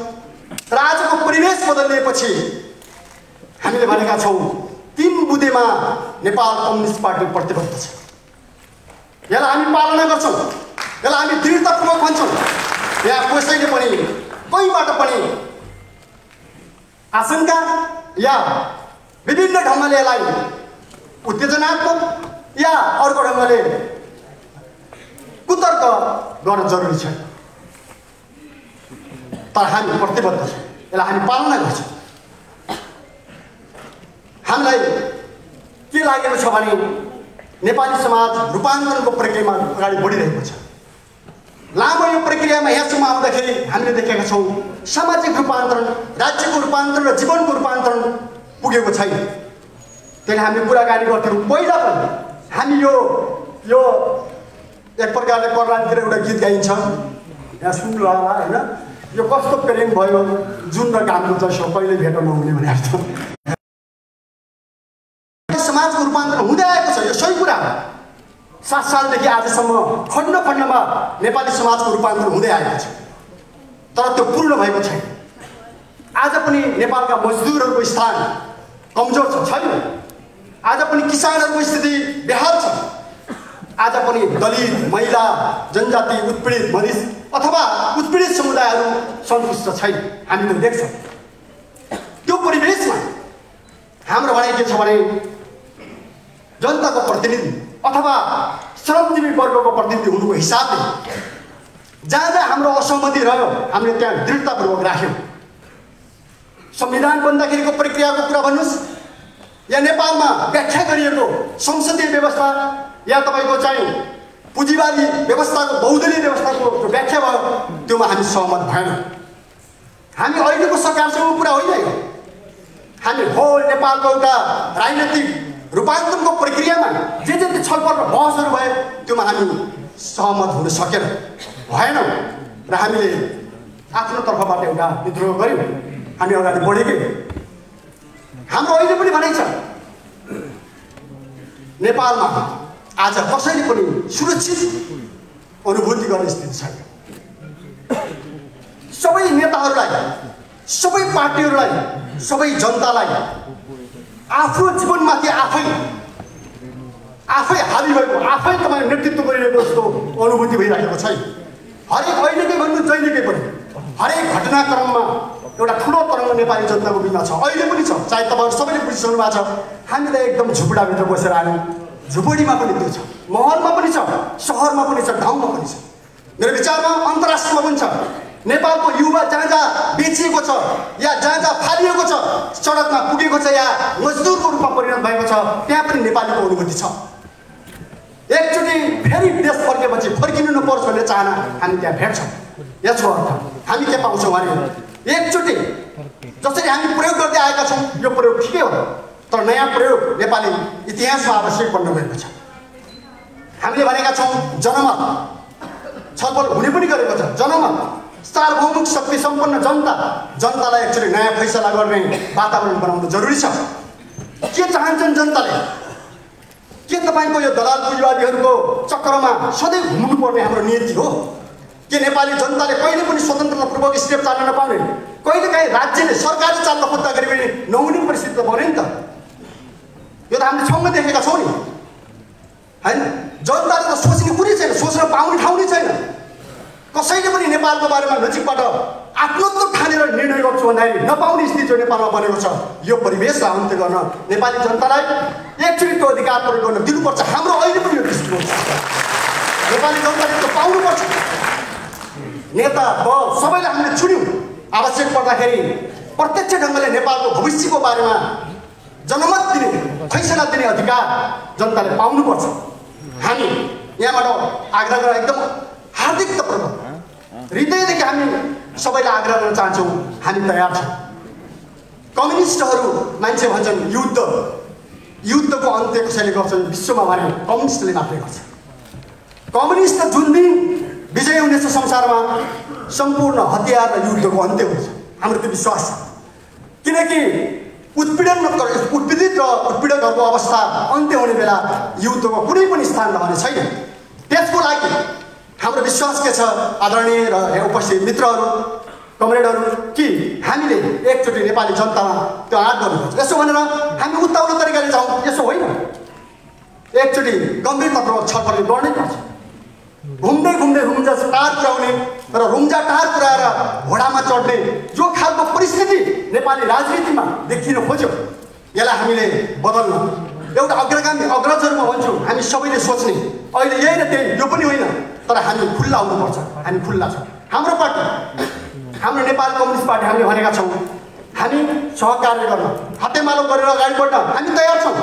र आजको परिवेश बदलिएपछि हामीले भनेका छौँ 3 बुँदेमा नेपाल कम्युनिस्ट पार्टी प्रतिबद्ध छ। यसलाई हामी पालना गर्छौँ, यसलाई हामी दृढतापूर्वक भन्छौँ। यहाँ कसैले पनि कहीँबाट पनि आशंका या विभिन्न ढङ्गले यसलाई उत्तेजनात्मक या अर्को ढङ्गले कुतर्क गर्न जरुरी छैन। तर हामी प्रतिबद्ध छौँ, यसलाई हामी पालना गर्छौँ। हामीलाई के लागेको छ भने नेपाली समाज रूपान्तरणको प्रक्रियामा अगाडि बढिरहेको छ। लामो यो प्रक्रियामा यहाँसम्म आउँदाखेरि हामीले देखेका छौँ सामाजिक रूपान्तरण, राज्यको रूपान्तरण र जीवनको रूपान्तरण पुगेको छैन। त्यसले हामी कुराकानी गर्थ्यौँ। पहिला पनि हामी यो एक प्रकारले कर्णालीतिर एउटा गीत गाइन्छ, यहाँ सुन्नु होला होइन, यो कस्तो प्रेम भयो जुन र घामको जसो कहिले भेट नहुने भने अर्थ। समाजको रूपान्तरण हुँदै आएको छ, यो सही कुरा हो। 7 सालदेखि आजसम्म खण्ड खण्डमा नेपाली समाजको रूपान्तरण हुँदै आएको छ, तर त्यो पूर्ण भएको छैन। आज पनि नेपालका मजदुरहरूको स्थान कमजोर छैन। आज पनि किसानहरूको स्थिति बेहाल छ। आज पनि दलित, महिला, जनजाति, उत्पीडित मधेस अथवा उत्पीडित समुदायहरू सन्तुष्ट छैन। हामी त्यो देख्छौँ। त्यो परिवेशमा हाम्रो भनाइ के छ भने जनताको प्रतिनिधि अथवा श्रमजीवी वर्गको प्रतिनिधि हुनुको हिसाबले जहाँ जहाँ हाम्रो असहमति रह्यो हामीले त्यहाँ दृढतापूर्वक राख्यौँ। संविधान बन्दाखेरिको प्रक्रियाको कुरा भन्नुहोस् या नेपालमा व्याख्या गरिएको संसदीय व्यवस्था या तपाईँको चाहिँ पुँजीवादी व्यवस्थाको बहुदलीय व्यवस्थाको जो व्याख्या भयो त्योमा हामी सहमत भएनौँ। हामी अहिलेको सरकारसँग कुरा होइन यो, हामी होल नेपालको एउटा राजनीतिक रूपान्तरणको प्रक्रियामा जे छलफल र बहसहरू भए त्योमा हामी सहमत हुन सकेन भएनौँ र हामीले आफ्नो तर्फबाट एउटा विद्रोह गऱ्यौँ, हामी अगाडि बढेकै। हाम्रो अहिले पनि भनाइ छ नेपालमा आज कसैले पनि सुरक्षित अनुभूति गर्ने स्थिति छैन। सबै नेताहरूलाई, सबै पार्टीहरूलाई, सबै जनतालाई आफ्नो जीवनमाथि आफै हावी भएको, आफै तपाईँ नेतृत्व गरिरहेको जस्तो अनुभूति भइरहेको छैन। हरेक अहिलेकै भन्नु जहिलेकै पनि हरेक घटनाक्रममा एउटा ठुलो तरङ्ग नेपाली जनताको बिचमा छ, अहिले पनि छ। चाहे तपाईँहरू सबैले बुझिसक्नु भएको छ, हामीलाई एकदम झुपडाभित्र बसेर आयौँ, झुपडीमा पनि त्यो छ, महलमा पनि छ, सहरमा पनि छ, गाउँमा पनि छ। मेरो विचारमा अन्तर्राष्ट्रमा पनि छ। नेपालको युवा जहाँ जहाँ बेचिएको छ या जहाँ जहाँ फालिएको छ, सडकमा पुगेको छ या मजदुरको रूपमा परिणत भएको छ, त्यहाँ पनि नेपालीको अनुभूति छ। एकचोटि फेरि देश फर्केपछि फर्किनु नपर्छ भन्ने चाहना हामी त्यहाँ भेट्छौँ। यसको अर्थ हामी के पाउँछौँ भने एकचोटि जसरी हामी प्रयोग गर्दै आएका छौँ यो प्रयोग ठिकै हो, तर नयाँ प्रयोग नेपाली इतिहासमा आवश्यक बन्न गएको छ। हामीले भनेका छौँ जनमत छलफल हुने पनि गरेको छ। जनमत सार्वभौमिक शक्ति सम्पन्न जनतालाई एक्चुअली नयाँ फैसला गर्ने वातावरण बनाउनु जरुरी छ। के चाहन्छन् जनताले? के तपाईँको यो दलाल पुँजीवादीहरूको चक्रमा सधैँ घुम्नुपर्ने हाम्रो नीति हो? के नेपाली जनताले कहिले पनि स्वतन्त्रतापूर्वक स्टेप चाल्न नपाउने, कहिलेकाहीँ राज्यले सरकारले चाल्न खोज्दा गरे पनि नहुने परिस्थिति त बन्यो नि त। यो त हामीले ठाउँमा देखेका छौँ नि, होइन? जनताले त सोच्ने कुरै छैन, सोच्न पाउने ठाउँ नै छैन। कसैले पनि नेपालको बारेमा नजिकबाट आफ्नोत्व ठानेर निर्णय गर्छु भन्दाखेरि नपाउने स्थिति जो नेपालमा बनेको छ, यो परिवेशलाई अन्त्य गर्न नेपाली जनतालाई एकचोटि त्यो अधिकार प्रयोग गर्न दिनुपर्छ। हाम्रो अहिले पनि यो दृष्टिकोण छ, नेपाली जनताले त्यो पाउनुपर्छ। नेता दल सबैलाई हामीले चुन्यौँ, आवश्यक पर्दाखेरि प्रत्यक्ष ढङ्गले नेपालको भविष्यको बारेमा जनमत दिने, फैसला दिने अधिकार जनताले पाउनुपर्छ। हामी यहाँबाट आग्रह गरेर एकदम हार्दिकतापूर्वक हृदयदेखि हामी सबैलाई आग्रह गर्न चाहन्छौँ, हामी तयार छौँ। कम्युनिस्टहरू मान्छे भन्छन् युद्धको अन्त्य कसैले गर्छ विश्वमा भने कम्युनिस्टले मात्रै गर्छ। कम्युनिस्ट जुन दिन विजय हुनेछ संसारमा सम्पूर्ण हतियार र युद्धको अन्त्य हुन्छ, हाम्रो त्यो विश्वास छ। किनकि उत्पीडित र उत्पीडकहरूको अवस्था अन्त्य हुने बेला युद्धको कुनै पनि स्थान रहने छैन। त्यसको लागि हाम्रो विश्वास के छ आदरणीय र उपस्थित मित्रहरू, कमरेडहरू, कि हामीले एकचोटि नेपाली जनतामा त्यो आँट गर्नुपर्छ। यसो भनेर हामी उत्ताउलो तरिकाले जाउँ, यसो होइन। एकचोटि गम्भीरतापूर्वक छलफल गर्नै पर्छ। घुम्दै रुम्जा टार पुर्याउने र रुम्जा टार पुर्याएर घोडामा चढ्ने जो खालको परिस्थिति नेपाली राजनीतिमा देखिन खोज्यो, यसलाई हामीले बदल्न एउटा अग्रजहरूमा भन्छु, हामी सबैले सोच्ने अहिले यही र त्यही यो पनि होइन, तर हामी खुल्ला हुनुपर्छ। हामी खुल्ला छौँ। हाम्रो पार्टी, हाम्रो नेपाल कम्युनिस्ट पार्टी, हामीले भनेका छौँ हामी सहकार्य गर्न, हातेमालो गरेर अगाडि बढ्न हामी तयार छौँ।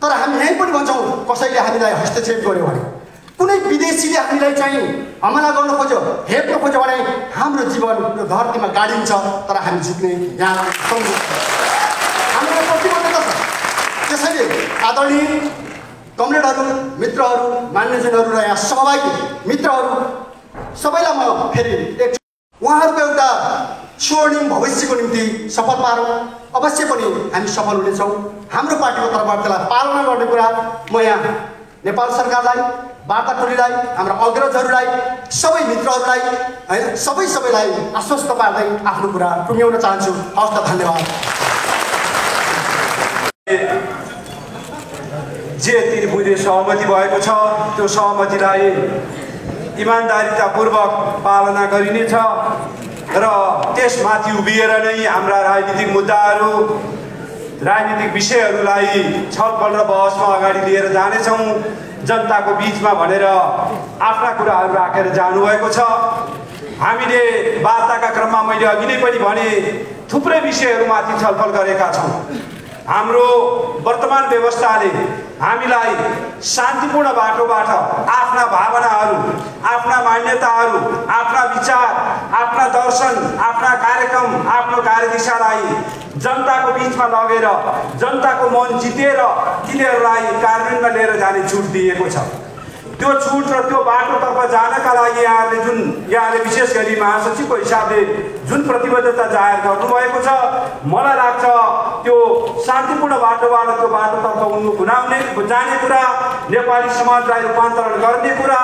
तर हामी यहीँ पनि भन्छौँ कसैले हामीलाई हस्तक्षेप गर्यो भने, कुनै विदेशीले हामीलाई चाहिँ हमला गर्न खोज्यो, हेप्न खोज्यो भने हाम्रो जीवन यो धरतीमा गाडिन्छ, तर हामी झुक्ने यहाँ सम्झौँ। हाम्रो प्रतिबद्धता छ। त्यसैले आदरणीय कमरेडहरू, मित्रहरू, मान्यजनहरू र यहाँ सहभागी मित्रहरू सबैलाई म फेरि उहाँहरूको एउटा स्वर्णिम भविष्यको निम्ति सफल पारौँ। अवश्य पनि हामी सफल हुनेछौँ। हाम्रो पार्टीको तर्फबाट त्यसलाई पालना गर्ने कुरा म यहाँ नेपाल सरकारलाई, वार्ता टोलीलाई, हाम्रा अग्रजहरूलाई, सबै मित्रहरूलाई, होइन, सबैलाई आश्वस्त पार्दै आफ्नो कुरा टुङ्ग्याउन चाहन्छु। हवस् त, धन्यवाद। जे त्रिभुजे सहमति भएको छ त्यो सहमतिलाई इमान्दारितापूर्वक पालना गरिनेछ र त्यसमाथि उभिएर नै हाम्रा राजनीतिक मुद्दाहरू, राजनीतिक विषयहरूलाई छलफल र बहसमा अगाडि लिएर जानेछौँ। जनताको बिचमा भनेर आफ्ना कुराहरू राखेर जानुभएको छ। हामीले वार्ताका क्रममा मैले अघि नै पनि भने थुप्रै विषयहरूमाथि छलफल गरेका छौँ। हाम्रो वर्तमान व्यवस्थाले हामीलाई शान्तिपूर्ण बाटोबाट आफ्ना भावनाहरू, आफ्ना मान्यताहरू, आफ्ना विचार, आफ्ना दर्शन, आफ्ना कार्यक्रम, आफ्नो कार्यदिशालाई जनताको बिचमा लगेर जनताको मन जितेर तिनीहरूलाई कार्यान्वयनमा लिएर जाने छुट दिएको छ। त्यो छुट र त्यो बाटोतर्फ जानका लागि यहाँले विशेष गरी महासचिवको हिसाबले जुन प्रतिबद्धता जाहेर गर्नुभएको छ, मलाई लाग्छ त्यो शान्तिपूर्ण बाटोबाट त्यो बाटोतर्फ हुनाउने जाने कुरा, नेपाली समाजलाई रूपान्तरण गर्ने कुरा,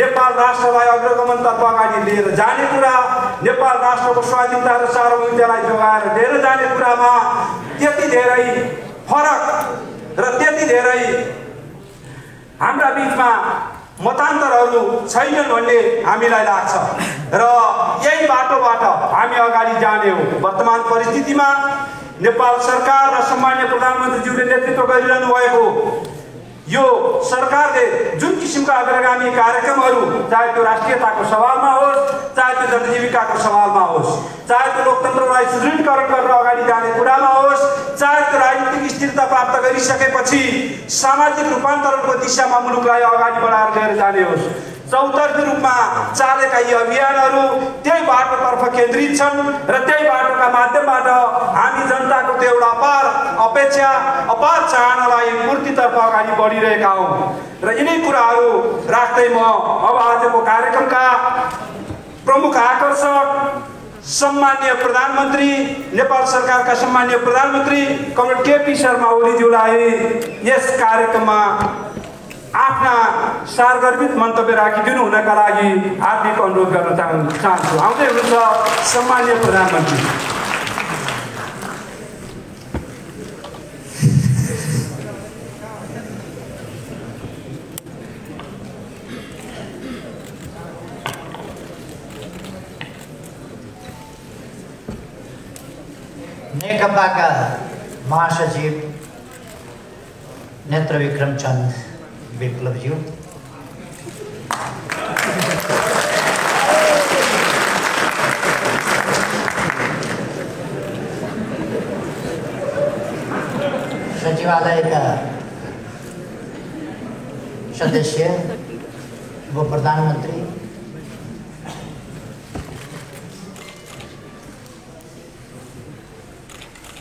नेपाल राष्ट्रलाई अग्रगमनतर्फ अगाडि लिएर जाने कुरा, नेपाल राष्ट्रको स्वाधीनता र सार्वभौमिकतालाई जोगाएर लिएर जाने कुरामा त्यति धेरै फरक र त्यति धेरै हाम्रा बिचमा मतान्तरहरू छैनन् भन्ने हामीलाई लाग्छ र यही बाटोबाट हामी अगाडि जाने हो। वर्तमान परिस्थितिमा नेपाल सरकार र सम्माननीय प्रधानमन्त्रीज्यूले नेतृत्व गरिरहनु भएको यो सरकारले जुन किसिमका अग्रगामी कार्यक्रमहरू, चाहे त्यो राष्ट्रियताको सवालमा होस्, चाहे त्यो जनजीविकाको सवालमा होस्, चाहे त्यो लोकतन्त्रलाई सुदृढीकरण गरेर अगाडि जाने कुरामा होस्, चाहे त्यो राजनीतिक स्थिरता प्राप्त गरिसकेपछि सामाजिक रूपान्तरणको दिशामा मुलुकलाई अगाडि बढाएर लिएर जाने होस्, चौतर्फी रूपमा चालेका यी अभियानहरू त्यही बाटोतर्फ केन्द्रित छन् र त्यही बाटोका माध्यमबाट हामी जनताको त्यो एउटा अपार अपेक्षा, अपार चाहनालाई पूर्तितर्फ अगाडि बढिरहेका हौँ र यिनै कुराहरू राख्दै म अब आजको कार्यक्रमका प्रमुख आकर्षक सम्माननीय प्रधानमन्त्री, नेपाल सरकारका सम्माननीय प्रधानमन्त्री कमरेड केपी शर्मा ओलीज्यूलाई यस कार्यक्रममा आफ्ना सारगर्भित मन्तव्य राखिदिनु हुनका लागि हार्दिक अनुरोध गर्न चाहन्छु। आउँदै हुनुहुन्छ सम्माननीय प्रधानमन्त्री। नेकपाका महासचिव नेत्रविक्रम चन्द विप्लवज्यू, सचिवालयका सदस्य व प्रधानमन्त्री,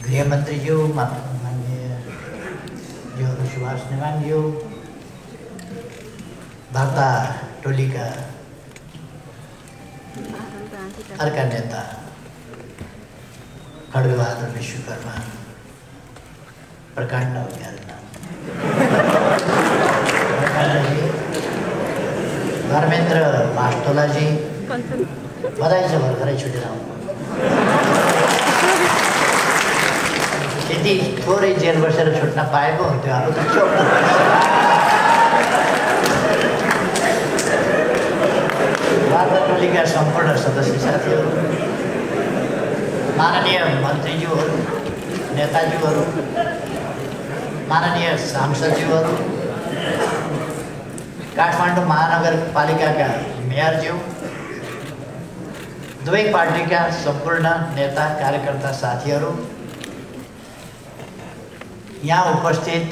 गृहमन्त्रीज्यू माननीय सुभाष नेवाङज्यू, वार्ता टोलीका अर्का नेता खड्गबहादुर विश्वकर्मा, प्रकाण्ड धर्मेन्द्र मास्तोलाजी, बधाई छ भर्खरै छुटेर आउनु। यदि थोरै जेल बसेर छुट्न पाएको हुन्थ्यो, अब त वार्ता टोलीका सम्पूर्ण सदस्य साथीहरू, माननीय मन्त्रीज्यूहरू, नेताज्यूहरू, माननीय सांसदज्यूहरू, काठमाडौँ महानगरपालिकाका मेयरज्यू, दुवै पार्टीका सम्पूर्ण नेता कार्यकर्ता साथीहरू, यहाँ उपस्थित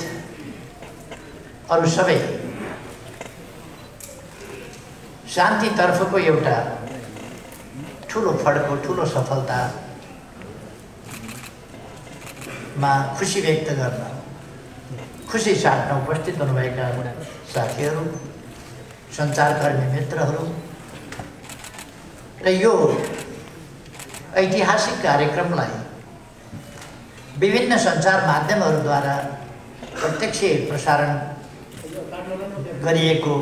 अरू सबै, शान्तितर्फको एउटा ठुलो फड्को, ठुलो सफलतामा खुसी व्यक्त गर्न, खुसी साट्न उपस्थित हुनुभएका साथीहरू, सञ्चारकर्मी मित्रहरू र यो ऐतिहासिक कार्यक्रमलाई विभिन्न सञ्चार माध्यमहरूद्वारा प्रत्यक्ष प्रसारण गरिएको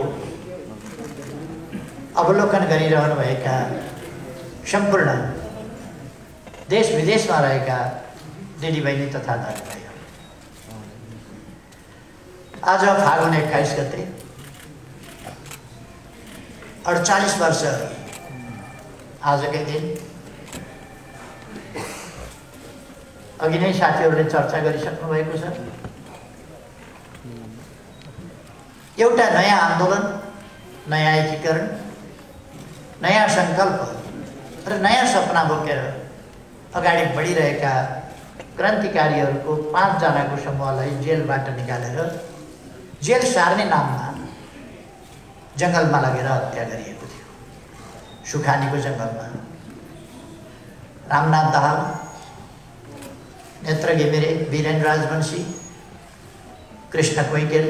अवलोकन गरिरहनुभएका सम्पूर्ण देश विदेशमा रहेका दिदीबहिनी तथा दाजुभाइहरू, आज फागुन 21 गते 48 वर्ष आजकै दिन अघि नै साथीहरूले चर्चा गरिसक्नु भएको छ। एउटा नयाँ आन्दोलन, नयाँ एकीकरण, नयाँ सङ्कल्प र नयाँ सपना बोकेर अगाडि बढिरहेका क्रान्तिकारीहरूको 5 जनाको समूहलाई जेलबाट निकालेर जेल सार्ने नाममा जङ्गलमा लगेर हत्या गरिएको थियो। सुखानीको जङ्गलमा रामनाथ दाहाल, नेत्र घिमिरे, वीरेन्द्र राजवंशी, कृष्ण कोइटेल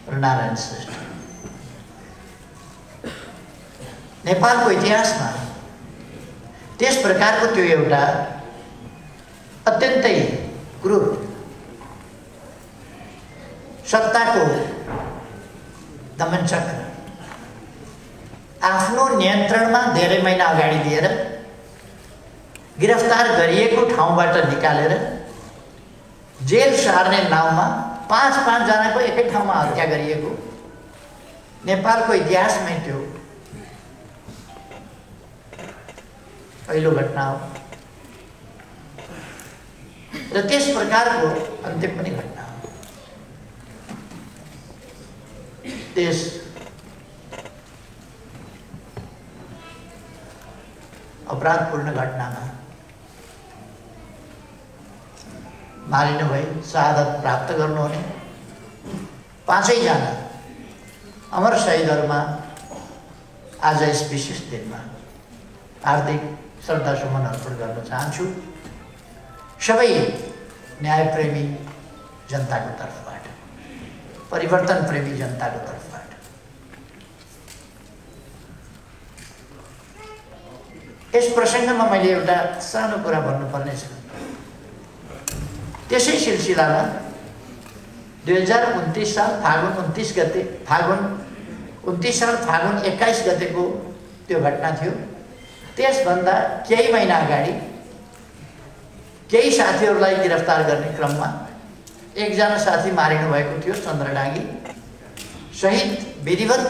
र नारायण श्रेष्ठ। नेपालको इतिहासमा त्यस प्रकारको त्यो एउटा अत्यन्तै क्रूर सत्ताको दमनचक्र आफ्नो नियन्त्रणमा धेरै महिना अगाडि दिएर गिरफ्तार गरिएको ठाउँबाट निकालेर जेल सार्ने नाउँमा 5-5 जनाको एकै ठाउँमा हत्या गरिएको नेपालको इतिहासमै त्यो पहिलो घटना हो र त्यस प्रकारको अन्तिम पनि घटना हो। त्यस अपराधपूर्ण घटनामा मारिनु भई शहादत प्राप्त गर्नुहुने 5 जना अमर शहीदहरूमा आज यस विशेष दिनमा हार्दिक श्रद्धासुमन अर्पण गर्न चाहन्छु। सबै न्यायप्रेमी जनताको तर्फबाट, परिवर्तन प्रेमी जनताको तर्फबाट। यस प्रसङ्गमा मैले एउटा सानो कुरा भन्नुपर्ने छ। त्यसै सिलसिलामा 2029 साल फागुन 29 गते फागुन 21 गतेको त्यो घटना थियो। त्यसभन्दा केही महिना अगाडि केही साथीहरूलाई गिरफ्तार गर्ने क्रममा एकजना साथी मारिनु भएको थियो, चन्द्रडाँगी। शहीद विधिवत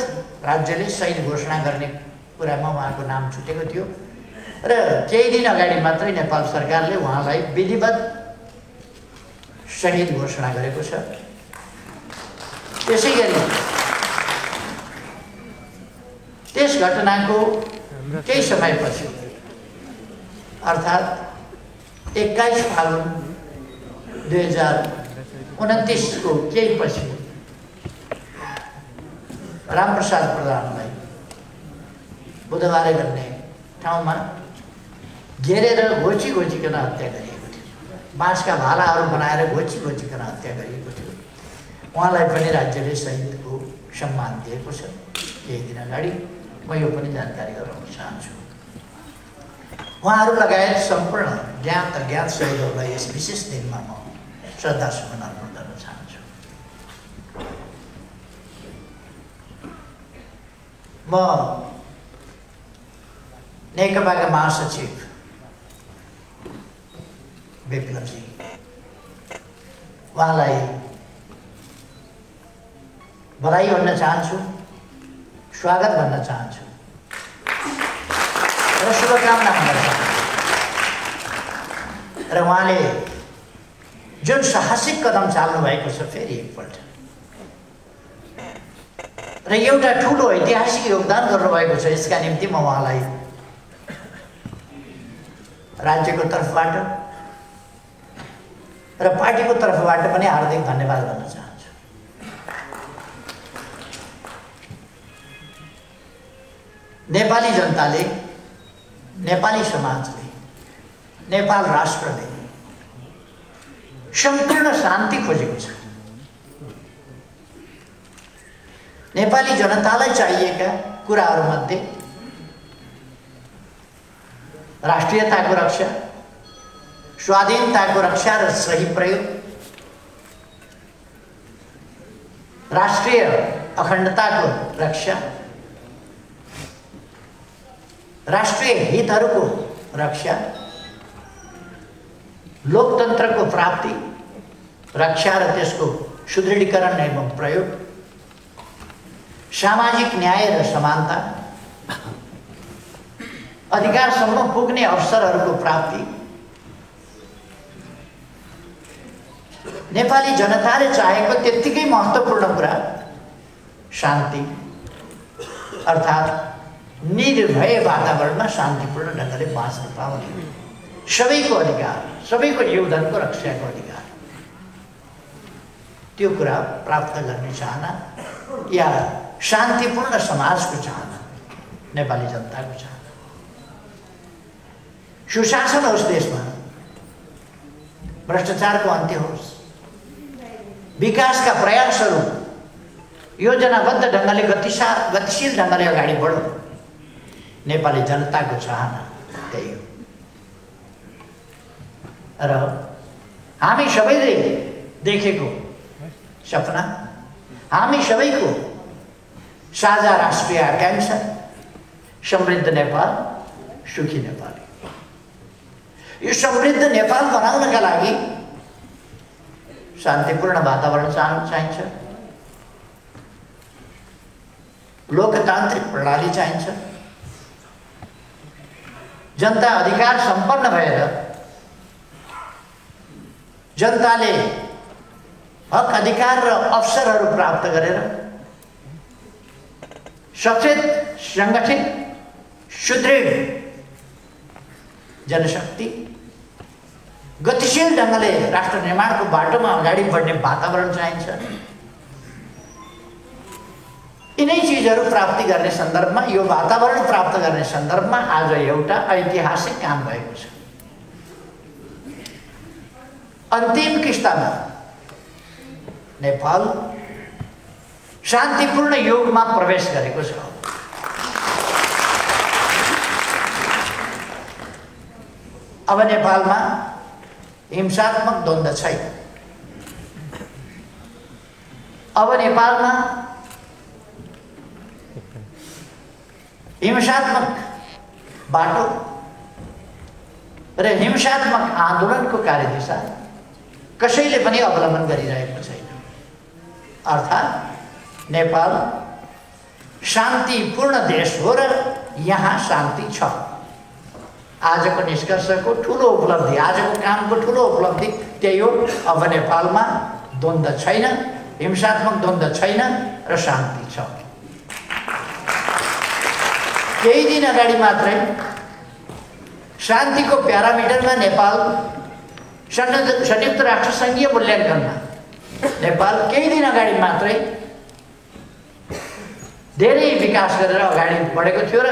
राज्यले शहीद घोषणा गर्ने कुरामा उहाँको नाम छुटेको थियो र केही दिन अगाडि मात्रै नेपाल सरकारले उहाँलाई विधिवत शहीद घोषणा गरेको छ। त्यसै गरी त्यस घटनाको केही समयपछि अर्थात् 21 फागुन 2029 को केही पछि रामप्रसाद प्रधानलाई बुधबारे भन्ने ठाउँमा घेरेर घोचिकन हत्या गरिएको थियो। बाँसका भालाहरू बनाएर घोचिकन हत्या गरिएको थियो। उहाँलाई पनि राज्यले शहीदको सम्मान दिएको छ। केही दिन अगाडि म यो पनि जानकारी गराउन चाहन्छु। उहाँहरू लगायत सम्पूर्ण ज्ञात अज्ञात शहीदहरूलाई यस विशेष दिनमा म श्रद्धासुमन अर्पण गर्न चाहन्छु। म नेकपाका महासचिव विप्लवजी उहाँलाई बधाई भन्न चाहन्छु, स्वागत भन्न चाहन्छु र शुभकामना भन्न चाहन्छु। र उहाँले जुन साहसिक कदम चाल्नु भएको छ फेरि एकपल्ट र एउटा ठुलो ऐतिहासिक योगदान गर्नुभएको छ, यसका निम्ति म उहाँलाई राज्यको तर्फबाट र पार्टीको तर्फबाट पनि हार्दिक धन्यवाद भन्न चाहन्छु। नेपाली जनताले, नेपाली समाजले, नेपाल राष्ट्रले सम्पूर्ण शान्ति खोजेको छ। नेपाली जनतालाई चाहिएका कुराहरूमध्ये राष्ट्रियताको रक्षा, स्वाधीनताको रक्षा र सही प्रयोग, राष्ट्रिय अखण्डताको रक्षा, राष्ट्रिय हितहरूको रक्षा, लोकतन्त्रको प्राप्ति, रक्षा र त्यसको सुदृढीकरण एवं प्रयोग, सामाजिक न्याय र समानता, अधिकारसम्म पुग्ने अवसरहरूको प्राप्ति, नेपाली जनताले चाहेको त्यत्तिकै महत्त्वपूर्ण कुरा शान्ति, अर्थात् निर्भय वातावरणमा शान्तिपूर्ण ढङ्गले बाँच्न पाउने सबैको अधिकार, सबैको जीवनको रक्षाको अधिकार, त्यो कुरा प्राप्त गर्ने चाहना या शान्तिपूर्ण समाजको चाहना नेपाली जनताको चाहना। सुशासन होस् देशमा, भ्रष्टाचारको अन्त्य होस्, विकासका प्रयासहरू योजनाबद्ध ढङ्गले गतिशील ढङ्गले अगाडि बढौँ, नेपाली जनताको चाहना त्यही हो। र हामी सबैले देखेको सपना, हामी सबैको साझा राष्ट्रिय आकांक्षा समृद्ध नेपाल, सुखी नेपाल। यो समृद्ध नेपाल बनाउनका लागि शान्तिपूर्ण वातावरण चाहिन्छ, लोकतान्त्रिक प्रणाली चाहिन्छ, जनता अधिकार सम्पन्न भएर जनताले हक अधिकार र अवसरहरू प्राप्त गरेर सचेत, सङ्गठित, सुदृढ जनशक्ति गतिशील ढङ्गले राष्ट्र निर्माणको बाटोमा अगाडि बढ्ने वातावरण चाहिन्छ। यिनै चिजहरू प्राप्ति गर्ने सन्दर्भमा, यो वातावरण प्राप्त गर्ने सन्दर्भमा आज एउटा ऐतिहासिक काम भएको छ। अन्तिम किस्तामा नेपाल शान्तिपूर्ण युगमा प्रवेश गरेको छ। अब नेपालमा हिंसात्मक द्वन्द्व छैन। अब नेपालमा हिंसात्मक बाटो र हिंसात्मक आन्दोलनको कार्यदिशा कसैले पनि अवलम्बन गरिरहेको छैन। अर्थात् नेपाल शान्तिपूर्ण देश हो र यहाँ शान्ति छ। आजको निष्कर्षको ठुलो उपलब्धि, आजको कामको ठुलो उपलब्धि त्यही हो। अब नेपालमा द्वन्द्व छैन, हिंसात्मक द्वन्द्व छैन र शान्ति छ। केही दिन अगाडि मात्रै शान्तिको प्यारामिटरमा नेपाल संयुक्त राष्ट्र सङ्घीय मूल्याङ्कनमा नेपाल केही दिन अगाडि मात्रै धेरै विकास गरेर अगाडि बढेको थियो र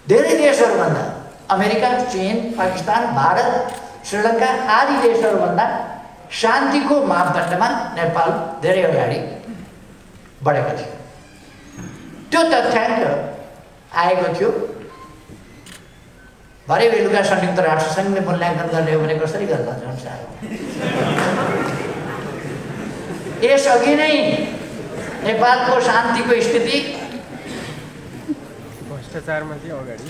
धेरै देशहरूभन्दा, अमेरिका, चीन, पाकिस्तान, भारत, श्रीलङ्का आदि देशहरूभन्दा शान्तिको मापदण्डमा नेपाल धेरै अगाडि बढेको थियो। त्यो तथ्याङ्क आएको थियो। भरे बेलुका संयुक्त राष्ट्र सङ्घले मूल्याङ्कन गर्ने हो भने कसरी गर्न चाहन्छ? यसअघि नै नेपालको शान्तिको स्थिति भ्रष्टाचारमा थियो, अगाडि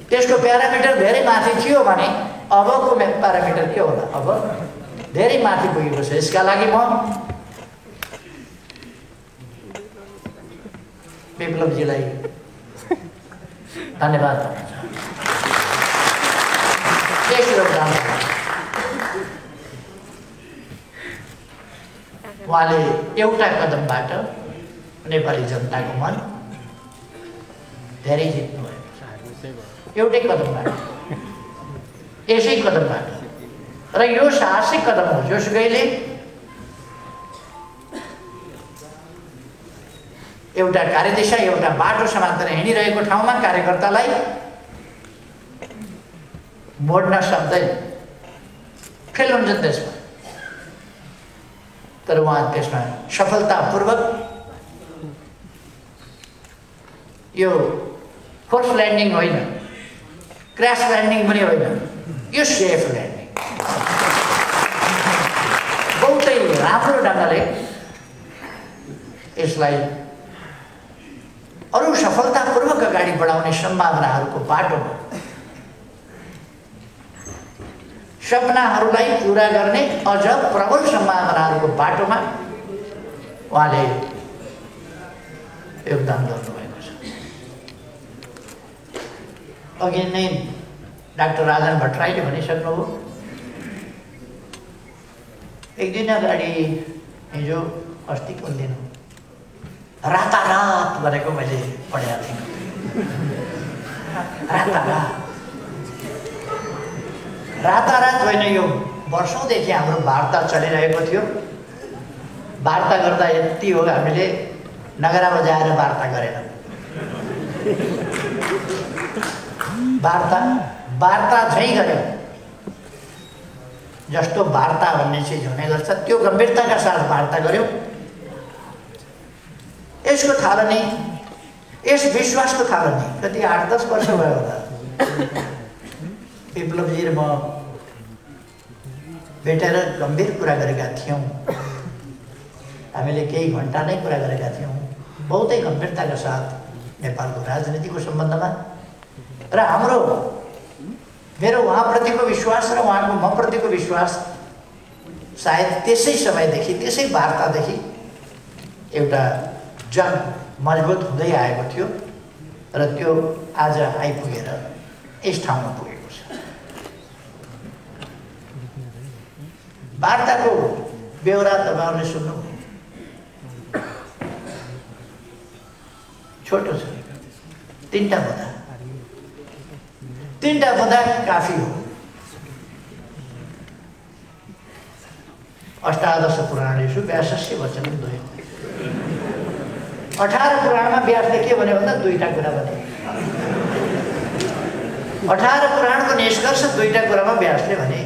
त्यसको प्यारामिटर धेरै माथि थियो भने अबको प्यारामिटर के होला? अब धेरै माथि पुगेको छ। यसका लागि म विप्लवजीलाई धन्यवाद भन्न चाहन्छु। उहाँले एउटा कदमबाट नेपाली जनताको मन धेरै जित्नु भएको छ। एउटै कदमबाट, यसै कदमबाट। र यो साहसिक कदम हो। जोसुकैले एउटा कार्यदिशा, एउटा बाटो समातेर हिँडिरहेको ठाउँमा कार्यकर्तालाई मोड्न सक्दैन। फेल हुन्छ त्यसमा। तर उहाँ त्यसमा सफलतापूर्वक यो फोर्स ल्यान्डिङ होइन, क्र्यास ल्यान्डिङ पनि होइन, यो सेफ ल्यान्डिङ बहुतै राम्रो ढङ्गले यसलाई अरू सफलतापूर्वक अगाडि बढाउने सम्भावनाहरूको बाटोमा, सपनाहरूलाई पुरा गर्ने अझ प्रबल सम्भावनाहरूको बाटोमा उहाँले योगदान गर्नुभएको छ। अघि नै डाक्टर राजन भट्टराईले भनिसक्नुभयो। एक दिन अगाडि, हिजो अस्ति कुन दिन रातारात भनेको मैले पढेको थिएँ। रातारात होइन, यो वर्षौँदेखि हाम्रो वार्ता चलिरहेको थियो। वार्ता गर्दा यति हो, हामीले नगरा बजाएर वार्ता गरेनौँ। वार्ता झैँ गऱ्यौँ। जस्तो वार्ता भन्ने चिज हुने गर्छ त्यो गम्भीरताका साथ वार्ता गऱ्यौँ। यसको थालनी, यस विश्वासको थालनी कति 8-10 वर्ष भयो होला। विप्लवजी र म भेटेर गम्भीर कुरा गरेका थियौँ। हामीले केही घन्टा नै कुरा गरेका थियौँ, बहुतै गम्भीरताका साथ नेपालको राजनीतिको सम्बन्धमा। र मेरो उहाँप्रतिको विश्वास र उहाँको मप्रतिको विश्वास सायद त्यसै समयदेखि, त्यसै वार्तादेखि एउटा जग मजबुत हुँदै आएको थियो र त्यो आज आइपुगेर यस ठाउँमा पुगेको छ। वार्ताको बेहोरा तपाईँहरूले सुन्नु, छोटो छ, 3टा बुँदा, 3टा बुँदा काफी हो। अष्टादश पुराणेषु व्यासस्य वचनं द्वयम्। 18 पुराणमा व्यासले के भन्यो भन्दा 2टा कुरा भने। 18 पुराणको निष्कर्ष 2टा कुरामा व्यासले भने,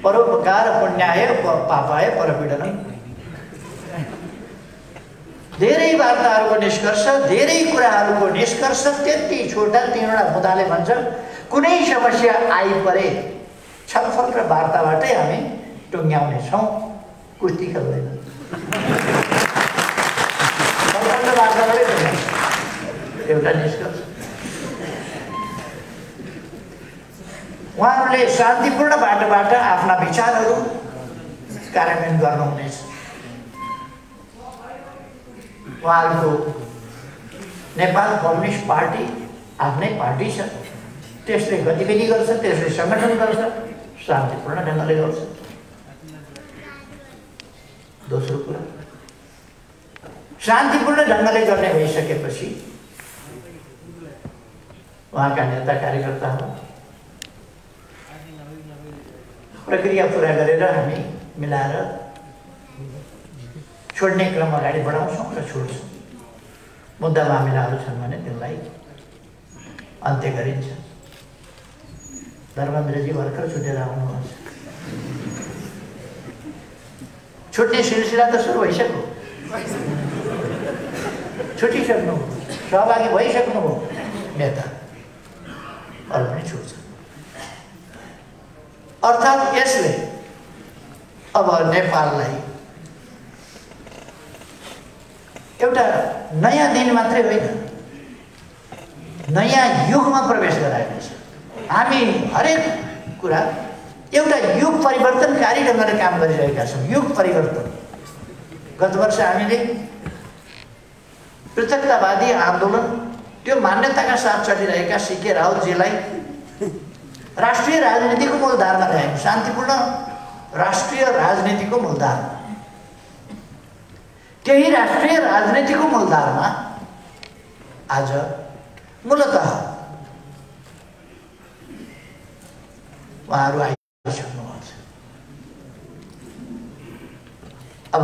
परोपकार पुण्याय पापाय परपीडनम्। धेरै वार्ताहरूको निष्कर्ष, धेरै कुराहरूको निष्कर्ष त्यति छोटा 3वटा बुँदाले भन्छ। कुनै समस्या आइपरे छलफल र वार्ताबाटै हामी टुङ्ग्याउने छौँ, कुस्ती खेल्दैन। एउटा निष्कर्ष। उहाँहरूले शान्तिपूर्ण बाटोबाट आफ्ना विचारहरू कार्यान्वयन गर्नुहुनेछ। उहाँहरूको नेपाल कम्युनिस्ट पार्टी आफ्नै पार्टी छ, त्यसले गतिविधि गर्छ, त्यसले सङ्गठन गर्छ, शान्तिपूर्ण ढङ्गले गर्छ। दोस्रो कुरा, शान्तिपूर्ण ढङ्गले गर्ने भइसकेपछि उहाँका नेता कार्यकर्ताहरू प्रक्रिया पुरा गरेर हामी मिलाएर छोड्ने क्रम अगाडि बढाउँछौँ र छोड्छौँ। मुद्दा मामिलाहरू छन् भने त्यसलाई अन्त्य गरिन्छ। धर्मेन्द्रजी भर्खर छुटेर आउनुहुन्छ। छुट्ने सिलसिला त सुरु भइसक्यो, छुटिसक्नु, सहभागी भइसक्नु हो नेता, अरू पनि छुट्छ। अर्थात् यसले अब नेपाललाई एउटा नयाँ दिन मात्रै होइन, नयाँ युगमा प्रवेश गराएको छ। हामी हरेक कुरा एउटा युग परिवर्तनकारी ढङ्गले काम गरिरहेका छौँ। युग परिवर्तन। गत वर्ष हामीले पृथकतावादी आन्दोलन, त्यो मान्यताका साथ चलिरहेका सीके राउतजीलाई राष्ट्रिय राजनीतिको मूलधारमा ल्यायौँ। शान्तिपूर्ण राष्ट्रिय राजनीतिको मूलधार। त्यही राष्ट्रिय राजनीतिको मूलधारमा आज मूलतः उहाँहरू आइसक्नुहुन्छ। अब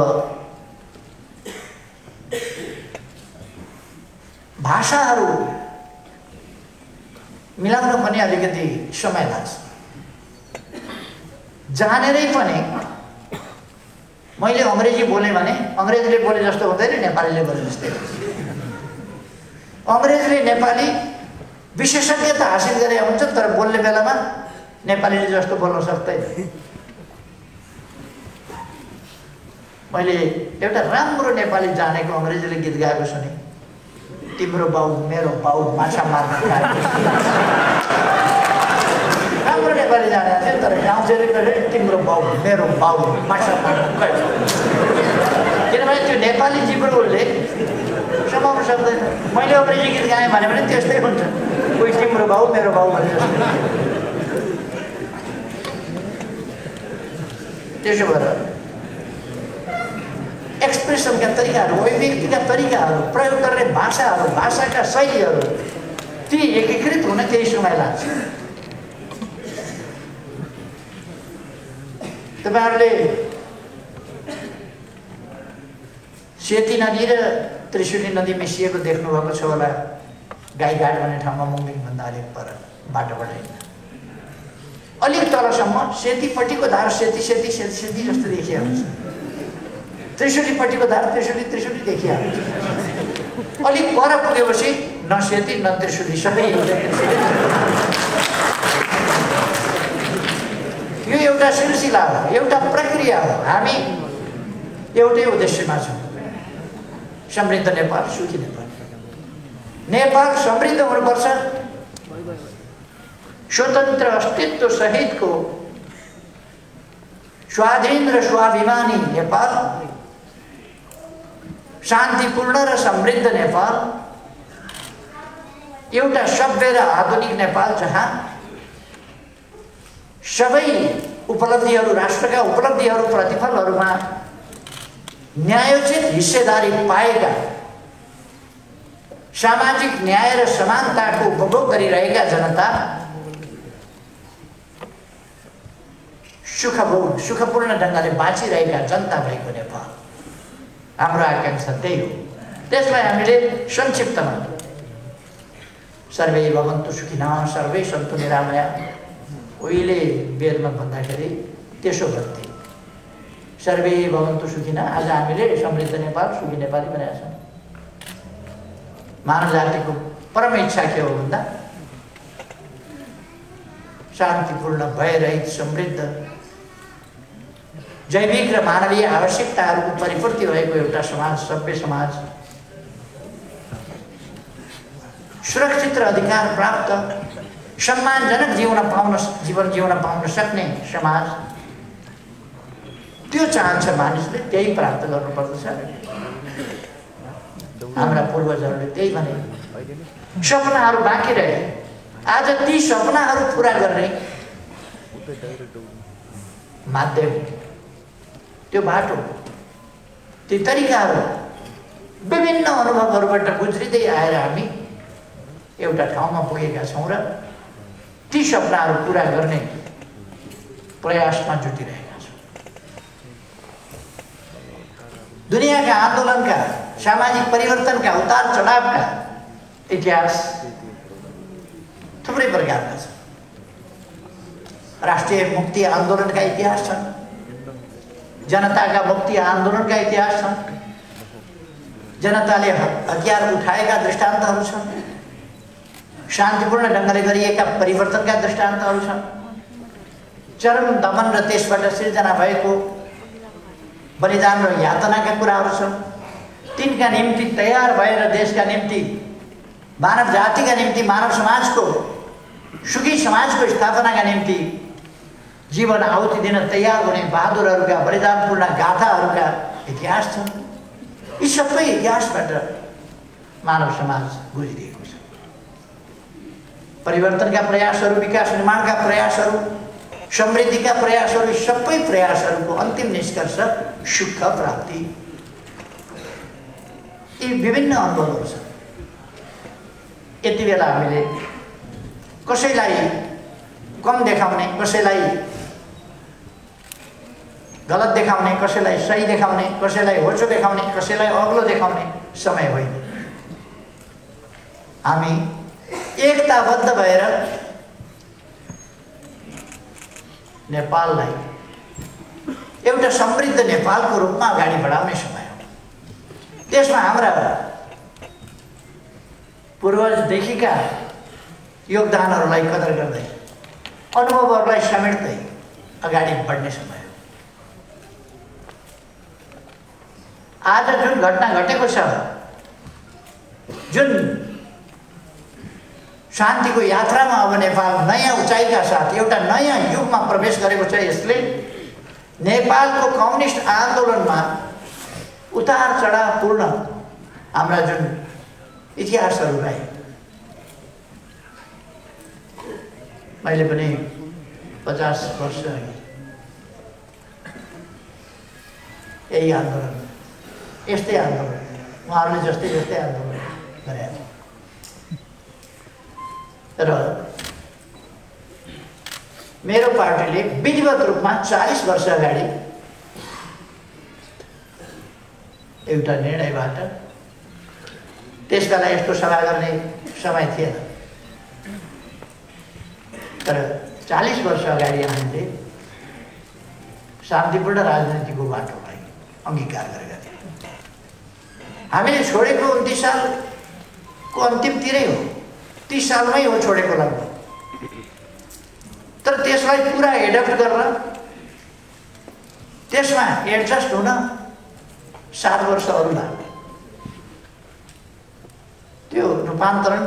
भाषाहरू मिलाउन पनि अलिकति समय लाग्छ। जानेरै पनि मैले अङ्ग्रेजी बोलेँ भने अङ्ग्रेजले बोले जस्तो हुँदैन, नेपालीले बोले जस्तै। अङ्ग्रेजले नेपाली विशेषज्ञता हासिल गरे हुन्छ, तर बोल्ने बेलामा नेपालीले जस्तो बोल्न सक्दैन। मैले एउटा राम्रो नेपाली जानेको अङ्ग्रेजीले गीत गाएको सुने, तिम्रो बाउ मेरो बाउ माछा मार्न गएको। राम्रो नेपाली जानेको थियो, तर गाउँछेले तिम्रो बाउ मेरो बाउ माछा मार्न गएको। किनभने त्यो नेपाली जिब्रोले समाउन सक्दैन। मैले अङ्ग्रेजी गीत गाएँ भने पनि त्यस्तै हुन्छ, कोही तिम्रो बाउ मेरो बाउ भने जस्तो। त्यसो भएर एक्सप्रेसनका तरिकाहरू, अभिव्यक्तिका तरिकाहरू, प्रयोग गर्ने भाषाहरू, भाषाका शैलीहरू ती एकीकृत हुन केही समय लाग्छ। तपाईँहरूले सेती नदी र त्रिशुली नदी मिसिएको देख्नुभएको छ होला। गाईघाट भन्ने ठाउँमा मुङलिङभन्दा अलिक पर बाटोबाट हिँड्दा अलिक तलसम्म सेतीपट्टिको धार सेती सेती सेती सेती जस्तो देखिया हुन्छ, त्रिशुलीपट्टिको धार त्रिशुली त्रिशुली देखिया हुन्छ। अलिक पर पुगेपछि न सेती न त्रिशुली, सबै यो एउटा सिलसिला हो, एउटा प्रक्रिया हो। हामी एउटै उद्देश्यमा छौँ, समृद्ध नेपाल, सुखी नेपाल। नेपाल समृद्ध हुनुपर्छ, स्वतन्त्र अस्तित्व सहितको स्वाधीन र स्वाभिमानी नेपाल, शान्तिपूर्ण र समृद्ध नेपाल, एउटा सभ्य र आधुनिक नेपाल जहाँ सबै उपलब्धिहरू, राष्ट्रका उपलब्धिहरू, प्रतिफलहरूमा न्यायोचित हिस्सेदारी पाएका, सामाजिक न्याय र समानताको उपभोग गरिरहेका जनता सुखपूर्ण ढङ्गले बाँचिरहेका जनता भएको नेपाल हाम्रो आकांक्षा त्यही हो। त्यसलाई हामीले संक्षिप्तमा सर्वे भवन्तु सुखिनः सर्वे सन्तु निरामया, उहिले बेलमा भन्दाखेरि त्यसो गर्थे, सर्वे भवन्तु सुखिनः। आज हामीले समृद्ध नेपाल, सुखी नेपाली भनेका छौँ। मानव जातिको परम इच्छा के हो भन्दा शान्तिपूर्ण, भयरहित, समृद्ध, जैविक र मानवीय आवश्यकताहरूको परिपूर्ति भएको एउटा समाज, सभ्य समाज, सुरक्षित र अधिकार प्राप्त, सम्मानजनक जीवन जिउन पाउन सक्ने समाज, त्यो चाहन्छ मानिसले, त्यही प्राप्त गर्नुपर्दछ। हाम्रा पूर्वजहरूले त्यही भने, सपनाहरू बाँकी रहे। आज ती सपनाहरू पुरा गर्ने माध्यम, त्यो बाटो, ती तरिकाहरू, विभिन्न अनुभवहरूबाट गुज्रिँदै आएर हामी एउटा ठाउँमा पुगेका छौँ र ती सपनाहरू पुरा गर्ने प्रयासमा जुटिरहेका छौँ। दुनियाँका आन्दोलनका, सामाजिक परिवर्तनका, उतार चढावका इतिहास थुप्रै प्रकारका छन्। राष्ट्रिय मुक्ति आन्दोलनका इतिहास छन्, जनताका मुक्ति आन्दोलनका इतिहास छन्, जनताले हतियार उठाएका दृष्टान्तहरू छन्, शान्तिपूर्ण ढङ्गले गरिएका परिवर्तनका दृष्टान्तहरू छन्, चरम दमन र त्यसबाट सिर्जना भएको बलिदान र यातनाका कुराहरू छन्। तिनका निम्ति तयार भएर देशका निम्ति, मानव जातिका निम्ति, मानव समाजको, सुखी समाजको स्थापनाका निम्ति जीवन आहुति दिन तयार हुने बहादुरहरूका बलिदानपूर्ण गाथाहरूका इतिहास छन्। यी सबै इतिहासबाट मानव समाज गुज्रिएको छ। परिवर्तनका प्रयासहरू, विकास निर्माणका प्रयासहरू, समृद्धिका प्रयासहरू, सबै प्रयासहरूको अन्तिम निष्कर्ष सुख प्राप्ति। यी विभिन्न अनुभवहरू छन्। यति बेला हामीले कसैलाई कम देखाउने, कसैलाई गलत देखाउने, कसैलाई सही देखाउने, कसैलाई होचो देखाउने, कसैलाई अग्लो देखाउने समय होइन। हामी एकताबद्ध भएर नेपाललाई एउटा समृद्ध नेपालको रूपमा अगाडि बढाउने समय हो। त्यसमा हाम्रा पूर्वजदेखिका योगदानहरूलाई कदर गर्दै, अनुभवहरूलाई समेट्दै अगाडि बढ्ने समय हो। आज जुन घटना घटेको छ, जुन शान्तिको यात्रामा अब नेपाल नयाँ उचाइका साथ एउटा नयाँ युगमा प्रवेश गरेको छ, यसले नेपालको कम्युनिस्ट आन्दोलनमा उतार चढावपूर्ण हाम्रा जुन इतिहासहरू रहे, मैले पनि 50 वर्ष अघि यही आन्दोलन, यस्तै आन्दोलन, उहाँहरूले जस्तै आन्दोलन गरे र मेरो पार्टीले विधिवत रूपमा 40 वर्ष अगाडि एउटा निर्णयबाट त्यसबेला यस्तो सभा गर्ने समय थिएन। तर 40 वर्ष अगाडि हामीले शान्तिपूर्ण राजनीतिको बाटोलाई अङ्गीकार गरेका थियौँ। हामीले छोडेको 29 सालको अन्तिमतिरै हो, 30 सालमै हो छोडेको लगभग। तर त्यसलाई पुरा एडप्ट गरेर त्यसमा एडजस्ट हुन 7 वर्ष अरू लाग्यो। त्यो रूपान्तरण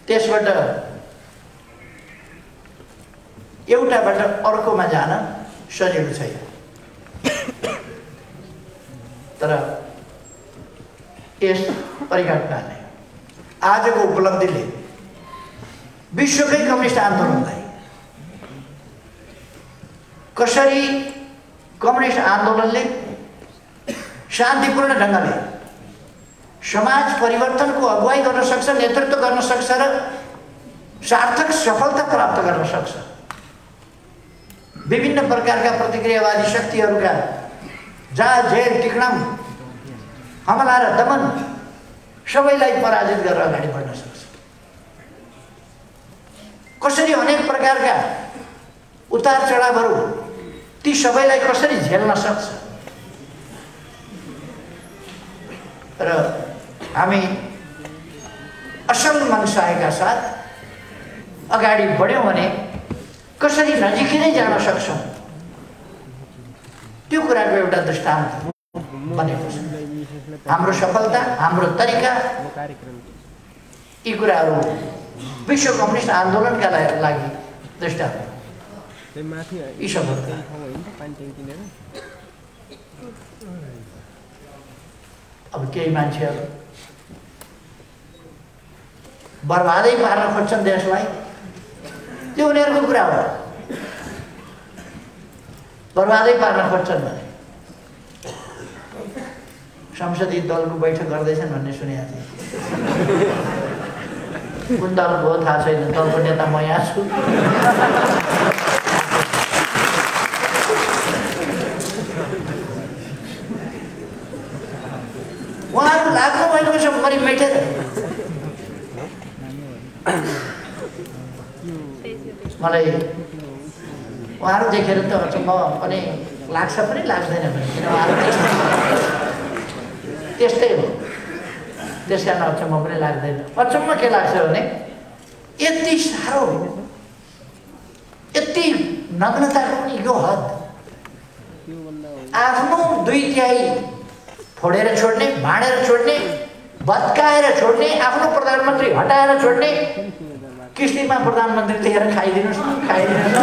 त्यसबाट एउटाबाट अर्कोमा जान सजिलो छैन। तर यस परिघटनाले आजको उपलब्धिले विश्वकै कम्युनिस्ट आन्दोलनलाई कसरी कम्युनिस्ट आन्दोलनले शान्तिपूर्ण ढङ्गले समाज परिवर्तनको अगुवाई गर्न सक्छ, नेतृत्व गर्न सक्छ र सार्थक सफलता प्राप्त गर्न सक्छ। विभिन्न प्रकारका प्रतिक्रियावादी शक्तिहरूका जहाँ जेल टिक्णम हमला र दमन सबैलाई पराजित गरेर अगाडि बढ्न सक्छ। कसरी अनेक प्रकारका उतार चढावहरू ती सबैलाई कसरी झेल्न सक्छ। र हामी असल मनसायका साथ अगाडि बढ्यौँ भने कसरी नजिकै नै जान सक्छौँ, त्यो कुराको एउटा दृष्टान्त बनेको छ। हाम्रो सफलता, हाम्रो तरिका, यी कुराहरू विश्व कम्युनिस्ट आन्दोलनका लागि दृष्टान्त। यी सफलता अब केही मान्छेहरू बर्बादै पार्न खोज्छन् देशलाई, त्यो उनीहरूको कुरा हो। बर्बादै पार्न खोज्छन् भने संसदीय दलको बैठक गर्दैछन् भन्ने सुनेको थिएँ। कुन दलको हो थाहा छैन, दलको नेता म यहाँ छु। उहाँहरू लाग्नु भएको छ मरि मेटेर। मलाई उहाँहरू देखेर त अचम्म पनि लाग्छ पनि लाग्दैन पनि, किन उहाँहरू त्यस्तै हो। त्यस कारण अचम्म पनि लाग्दैन। अचम्म के लाग्छ भने यति साह्रो, यति नग्नताको पनि यो हद, आफ्नो 2/3 फोडेर छोड्ने, भाँडेर छोड्ने, भत्काएर छोड्ने, आफ्नो प्रधानमन्त्री हटाएर छोड्ने, किस्तीमा प्रधानमन्त्री लिएर खाइदिनुहोस् न, खाइदिनुहोस् न,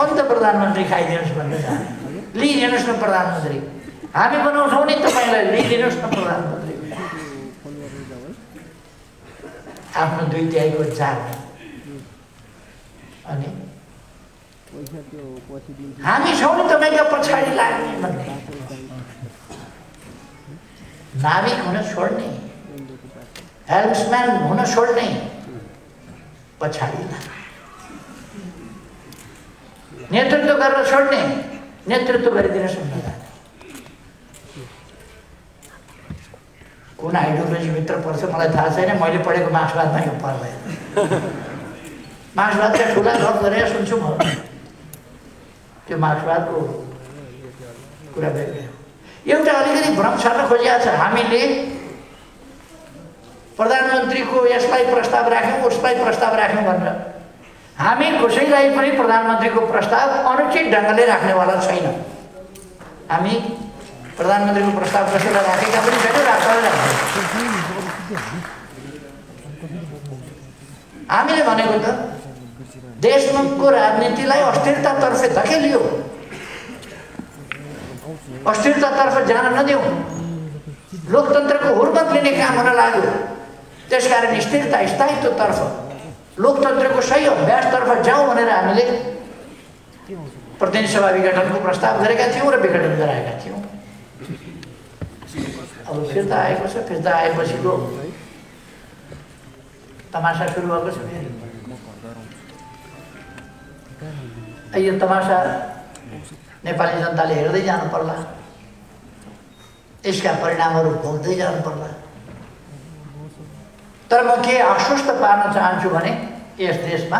अन्त प्रधानमन्त्री खाइदिनुहोस् भन्ने जाने, लिइदिनुहोस् न प्रधानमन्त्री, हामी बनाउँछौँ नि तपाईँलाई, लिइदिनुहोस् न प्रधानमन्त्री। आफ्नो 2/3 को जार। अनि हामी छौँ नि तपाईँका पछाडि लाग्ने भन्ने, नाविक हुन छोड्ने, हेल्प्सम्यान हुन छोड्ने, पछाडि लाग्ने, नेतृत्व गर्न छोड्ने, नेतृत्व गरिदिनुहोस् भन्न जाने। कुन आइडियोलोजीभित्र पर्छ मलाई थाहा छैन, मैले पढेको मार्क्सवादमा यो पर्दैन। मार्क्सवादका ठुला गफ गरेर सुन्छु म, त्यो मार्क्सवादको कुरा बेग्लै हो। एउटा अलिकति भ्रम छर्न खोजिएको छ, हामीले प्रधानमन्त्रीको यसलाई प्रस्ताव राख्यौँ, उसलाई प्रस्ताव राख्यौँ भनेर हामी कसैलाई पनि प्रधानमन्त्रीको प्रस्ताव अनुचित ढङ्गले राख्नेवाला छैन। हामी प्रधानमन्त्रीको प्रस्ताव कसैलाई राखेका पनि छैनौँ, राख्दै राख्छौँ। हामीले भनेको त देशको राजनीतिलाई अस्थिरतातर्फ धकेलियो, अस्थिरतातर्फ जान नदेऊ, लोकतन्त्रको हुर्मत लिने काम हुन लाग्यो। त्यसकारण स्थिरता स्थायित्वतर्फ, लोकतन्त्रको सही अभ्यासतर्फ जाउँ भनेर हामीले प्रतिनिधि सभा विघटनको प्रस्ताव गरेका थियौँ र विघटन गराएका थियौँ। अब फिर्ता आएको छ, फिर्ता आएपछिको तमासा सुरु भएको छ। यो तमासा नेपाली जनताले हेर्दै जानु पर्ला, यसका परिणामहरू भोग्दै जानु पर्ला। तर म के आश्वस्त पार्न चाहन्छु भने यस देशमा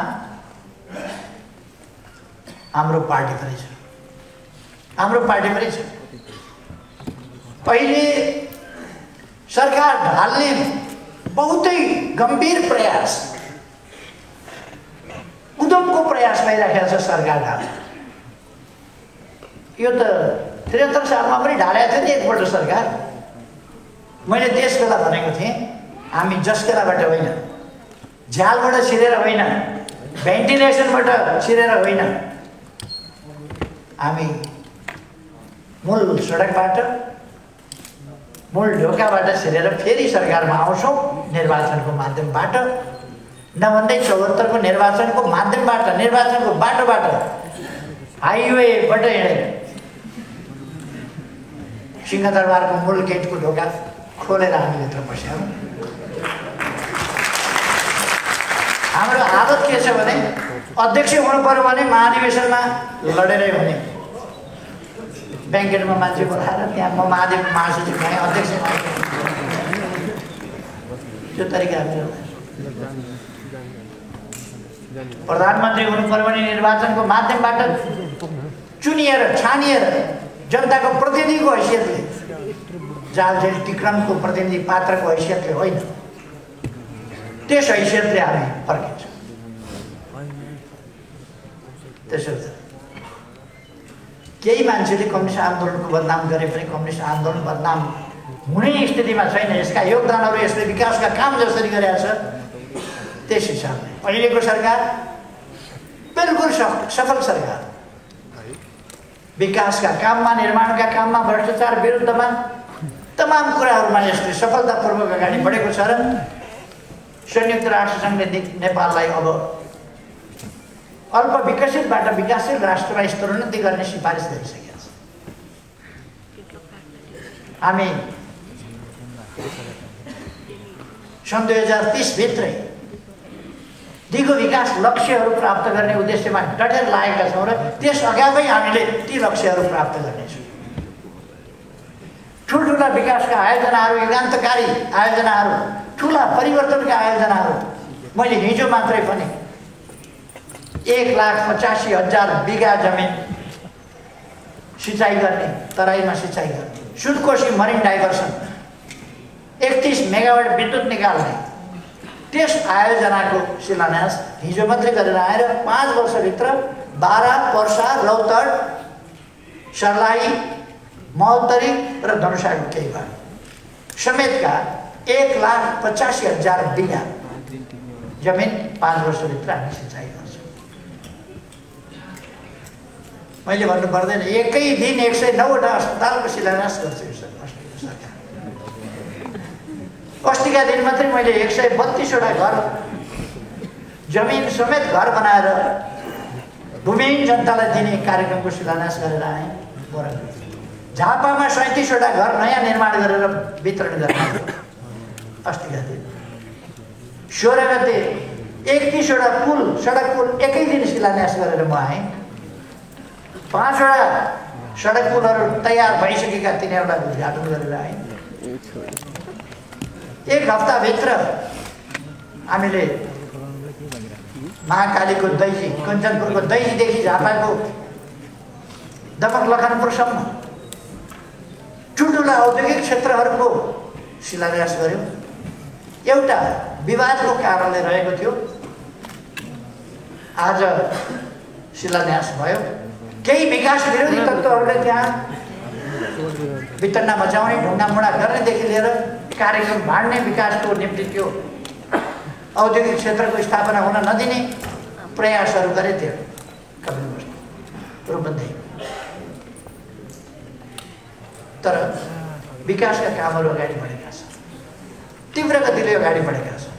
हाम्रो पार्टी पनि छ, हाम्रो पार्टी पनि छ। पहिले सरकार ढाल्ने बहुतै गम्भीर प्रयास, उद्यमको प्रयास भइरहेको छ सरकार ढाल्ने। यो त 73 सालमा पनि ढालेको थियो नि एकपल्ट सरकार। मैले त्यस बेला भनेको थिएँ, हामी जस्केराबाट होइन, झ्यालबाट छिरेर होइन, भेन्टिलेसनबाट छिरेर होइन, हामी मूल सडकबाट, मूल ढोकाबाट छिरेर फेरि सरकारमा आउँछौँ निर्वाचनको माध्यमबाट। नभन्दै 74 को निर्वाचनको माध्यमबाट, निर्वाचनको बाटोबाट, हाइवेबाट हिँडेर सिंहदरबारको मूल गेटको ढोका खोलेर हामी भित्र पस्यौँ। हाम्रो हालत के छ भने अध्यक्ष हुनु पर्यो भने महाधिवेशनमा लडेरै हुने। ब्याङ्केटमा मान्छे बोलाएर त्यहाँ म महासचिव भएँ, अध्यक्ष भएँ, त्यो तरिका हाम्रो। प्रधानमन्त्री हुनु पर्यो भने निर्वाचनको माध्यमबाट चुनिएर छानिएर जनताको प्रतिनिधिको हैसियतले, जालझेल टिक्रमको प्रतिनिधि पात्रको हैसियतले होइन, त्यस हैसियतले हामी फर्किन्छ। त्यसर्थ केही मान्छेले कम्युनिस्ट आन्दोलनको बदनाम गरे पनि कम्युनिस्ट आन्दोलन बदनाम हुने स्थितिमा छैन। यसका योगदानहरू यसले विकासका काम जसरी गरेका छ त्यस हिसाबले अहिलेको सरकार बिल्कुल सफल सरकार। विकासका काममा, निर्माणका काममा, भ्रष्टाचार विरुद्धमा तमाम कुराहरूमा यसले सफलतापूर्वक अगाडि बढेको छ र संयुक्त राष्ट्रसङ्घले नेपाललाई अब अल्प विकसितबाट विकासशील राष्ट्रमा स्तरोन्नति गर्ने सिफारिस गरिसकेका छ। हामी सन् 2030 भित्रै दिगो विकास लक्ष्यहरू प्राप्त गर्ने उद्देश्यमा डटेर लागेका छौँ र त्यस अगावै हामीले ती लक्ष्यहरू प्राप्त गर्नेछौँ। ठुल्ठुला विकासका आयोजनाहरू, युगान्तकारी आयोजनाहरू, ठुला परिवर्तनका आयोजनाहरू मैले हिजो मात्रै पनि 1,85,000 बिघा जमिन सिँचाइ गर्ने, तराईमा सिँचाइ गर्ने, सुनकोशी मरिन डाइभर्सन, 31 मेगावाट विद्युत निकाल्ने, त्यस आयोजनाको शिलान्यास हिजो मात्रै गरेर आएर 5 वर्षभित्र 12 पर्सा, रौतड, सर्लाही, महोत्तरी र धनुषाको केही भाग समेतका 1,85,000 बिघा जमिन 5 वर्षभित्र हामी सिँचाइ गर्छौँ। मैले भन्नु पर्दैन, एकै दिन 109वटा अस्पतालको शिलान्यास गर्छु यो सरकार। अस्तिका दिन मात्रै मैले 132वटा घर, जमिन समेत घर बनाएर भूमिहीन जनतालाई दिने कार्यक्रमको शिलान्यास गरेर आएँ। झापामा 37वटा घर नयाँ निर्माण गरेर वितरण गर्ने अस्तिका दिन। 16 गते 31वटा पुल, सडक पुल एकै दिन शिलान्यास गरेर म आएँ। 5वटा सडक पुलहरू तयार भइसकेका तिनीहरूलाई उद्घाटन गरेर आएँ। 1 हप्ताभित्र हामीले महाकालीको दैजी, कञ्चनपुरको दैजीदेखि झापाको दमक लखनपुरसम्म ठुल्ठुला औद्योगिक क्षेत्रहरूको शिलान्यास गर्यौँ। एउटा विवादको कारणले रहेको थियो, आज शिलान्यास भयो। केही विकास विरोधी तत्त्वहरूले त्यहाँ वितन्ना मचाउने, ढुङ्गामुढा गर्नेदेखि लिएर कार्यक्रम भाँड्ने, विकासको निम्ति त्यो औद्योगिक क्षेत्रको स्थापना हुन नदिने प्रयासहरू गरे थियो कपिलवस्तु रूपन्देही। तर विकासका कामहरू अगाडि बढेका छन्, तीव्र गतिले अगाडि बढेका छन्।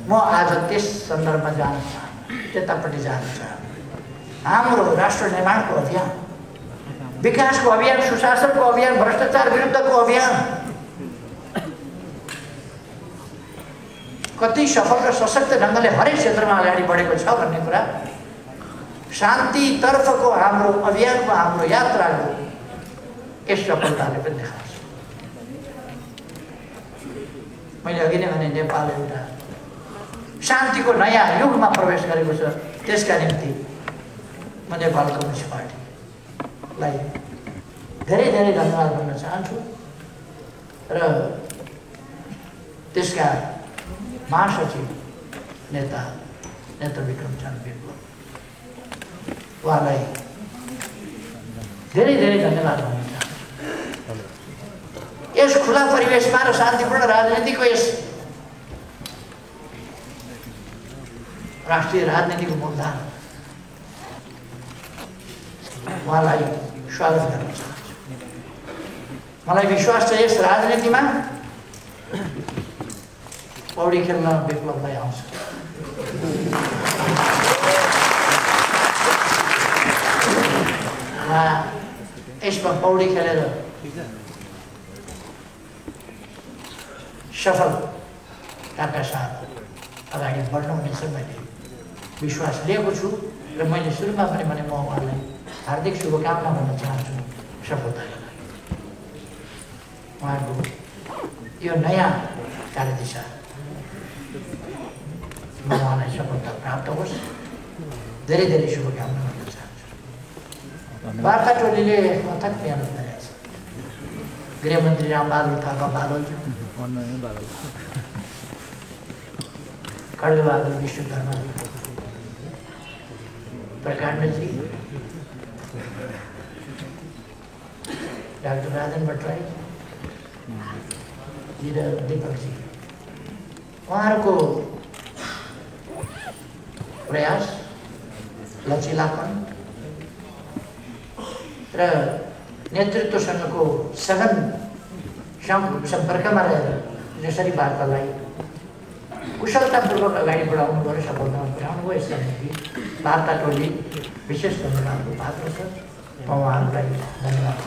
म आज त्यस सन्दर्भमा जान चाहन्छु, त्यतापट्टि जान चाहन्छु। हाम्रो राष्ट्र निर्माणको अभियान, विकासको अभियान, सुशासनको अभियान, भ्रष्टाचार विरुद्धको अभियान कति सफल र सशक्त ढङ्गले हरेक क्षेत्रमा अगाडि बढेको छ भन्ने कुरा शान्तितर्फको हाम्रो अभियानको हाम्रो यात्राको यस सफलताले पनि देखाउँछ। मैले अघि नै भने नेपाल एउटा शान्तिको नयाँ युगमा प्रवेश गरेको छ। त्यसका निम्ति म नेपाल कम्युनिस्ट पार्टीलाई धेरै धेरै धन्यवाद भन्न चाहन्छु र त्यसका महासचिव नेता विक्रम चन्द्र विप्लव उहाँलाई धेरै धेरै धन्यवाद भन्न चाहन्छु। यस खुला परिवेशमा र शान्तिपूर्ण राजनीतिको यस राष्ट्रिय राजनीतिको मूलधार उहाँलाई स्वागत गर्न चाहन्छु। मलाई विश्वास छ यस राजनीतिमा पौडी खेल्न विप्लवलाई आउँछ। यसमा पौडी खेलेर सफलताका साथ अगाडि बढ्नुहुनेछ मैले विश्वास लिएको छु र मैले सुरुमा पनि भने म उहाँलाई हार्दिक शुभकामना भन्न चाहन्छु सफलताका लागि। उहाँको यो नयाँ कार्यदिशा उहाँलाई सफलता प्राप्त होस्, धेरै धेरै शुभकामना भन्न चाहन्छु। वार्ता टोलीले अथक मेहनत गरेको छ। गृहमन्त्री रामबहादुर थापा बादलज्यू, खड्गबहादुर विश्वकर्मा, प्रकाण्डजी, डाक्टर राजन भट्टराई जी र दीपकजी, उहाँहरूको प्रयास, लचिलापन र नेतृत्वसँगको सघन सम्पर्कमा रहेर जसरी वार्तालाई कुशलतापूर्वक अगाडि बढाउनु र सफलतामा पुर्याउनु भयो, यसका निम्ति वार्ता टोली विशेष धन्यवादको पात्र छ। म उहाँहरूलाई धन्यवाद।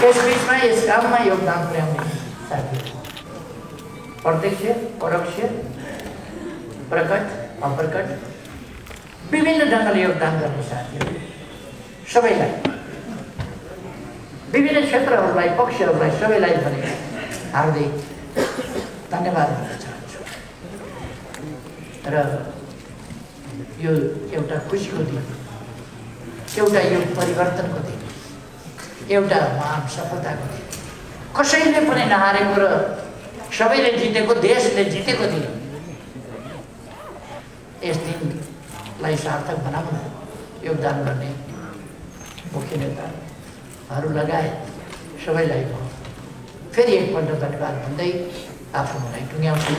यस बिचमा यस काममा योगदान पुर्याउने साथीहरू, प्रत्यक्ष परोक्ष प्रकट अप्रकट विभिन्न ढङ्गले योगदान गर्ने साथीहरू सबैलाई, विभिन्न क्षेत्रहरूलाई, पक्षहरूलाई, सबैलाई भने हार्दिक धन्यवाद भन्न चाहन्छु। र यो एउटा खुसीको दिन, एउटा यो परिवर्तनको दिन, एउटा महान सफलताको दिन, कसैले पनि नहारेको र सबैले जितेको, देशले जितेको दिन। यस दिनलाई सार्थक बनाउन योगदान गर्ने मुख्य नेताहरू लगायत सबैलाई म फेरि एकपल्ट धन्यवाद भन्दै आफ्नो मलाई टुङ्ग्याउँछु।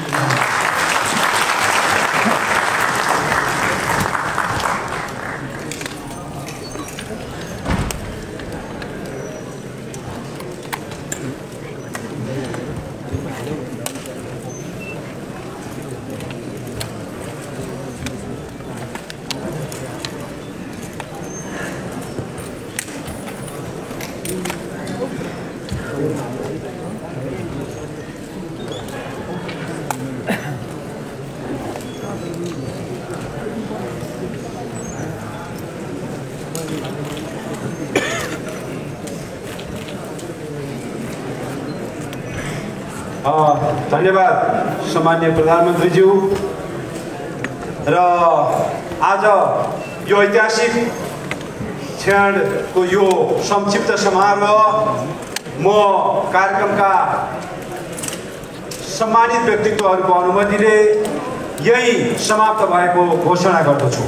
धन्यवाद सम्माननीय प्रधानमन्त्रीज्यू। र आज यो ऐतिहासिक क्षणको यो संक्षिप्त समारोह म कार्यक्रमका सम्मानित व्यक्तित्वहरूको अनुमतिले यही समाप्त भएको घोषणा गर्दछु।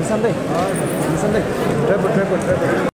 Sunday.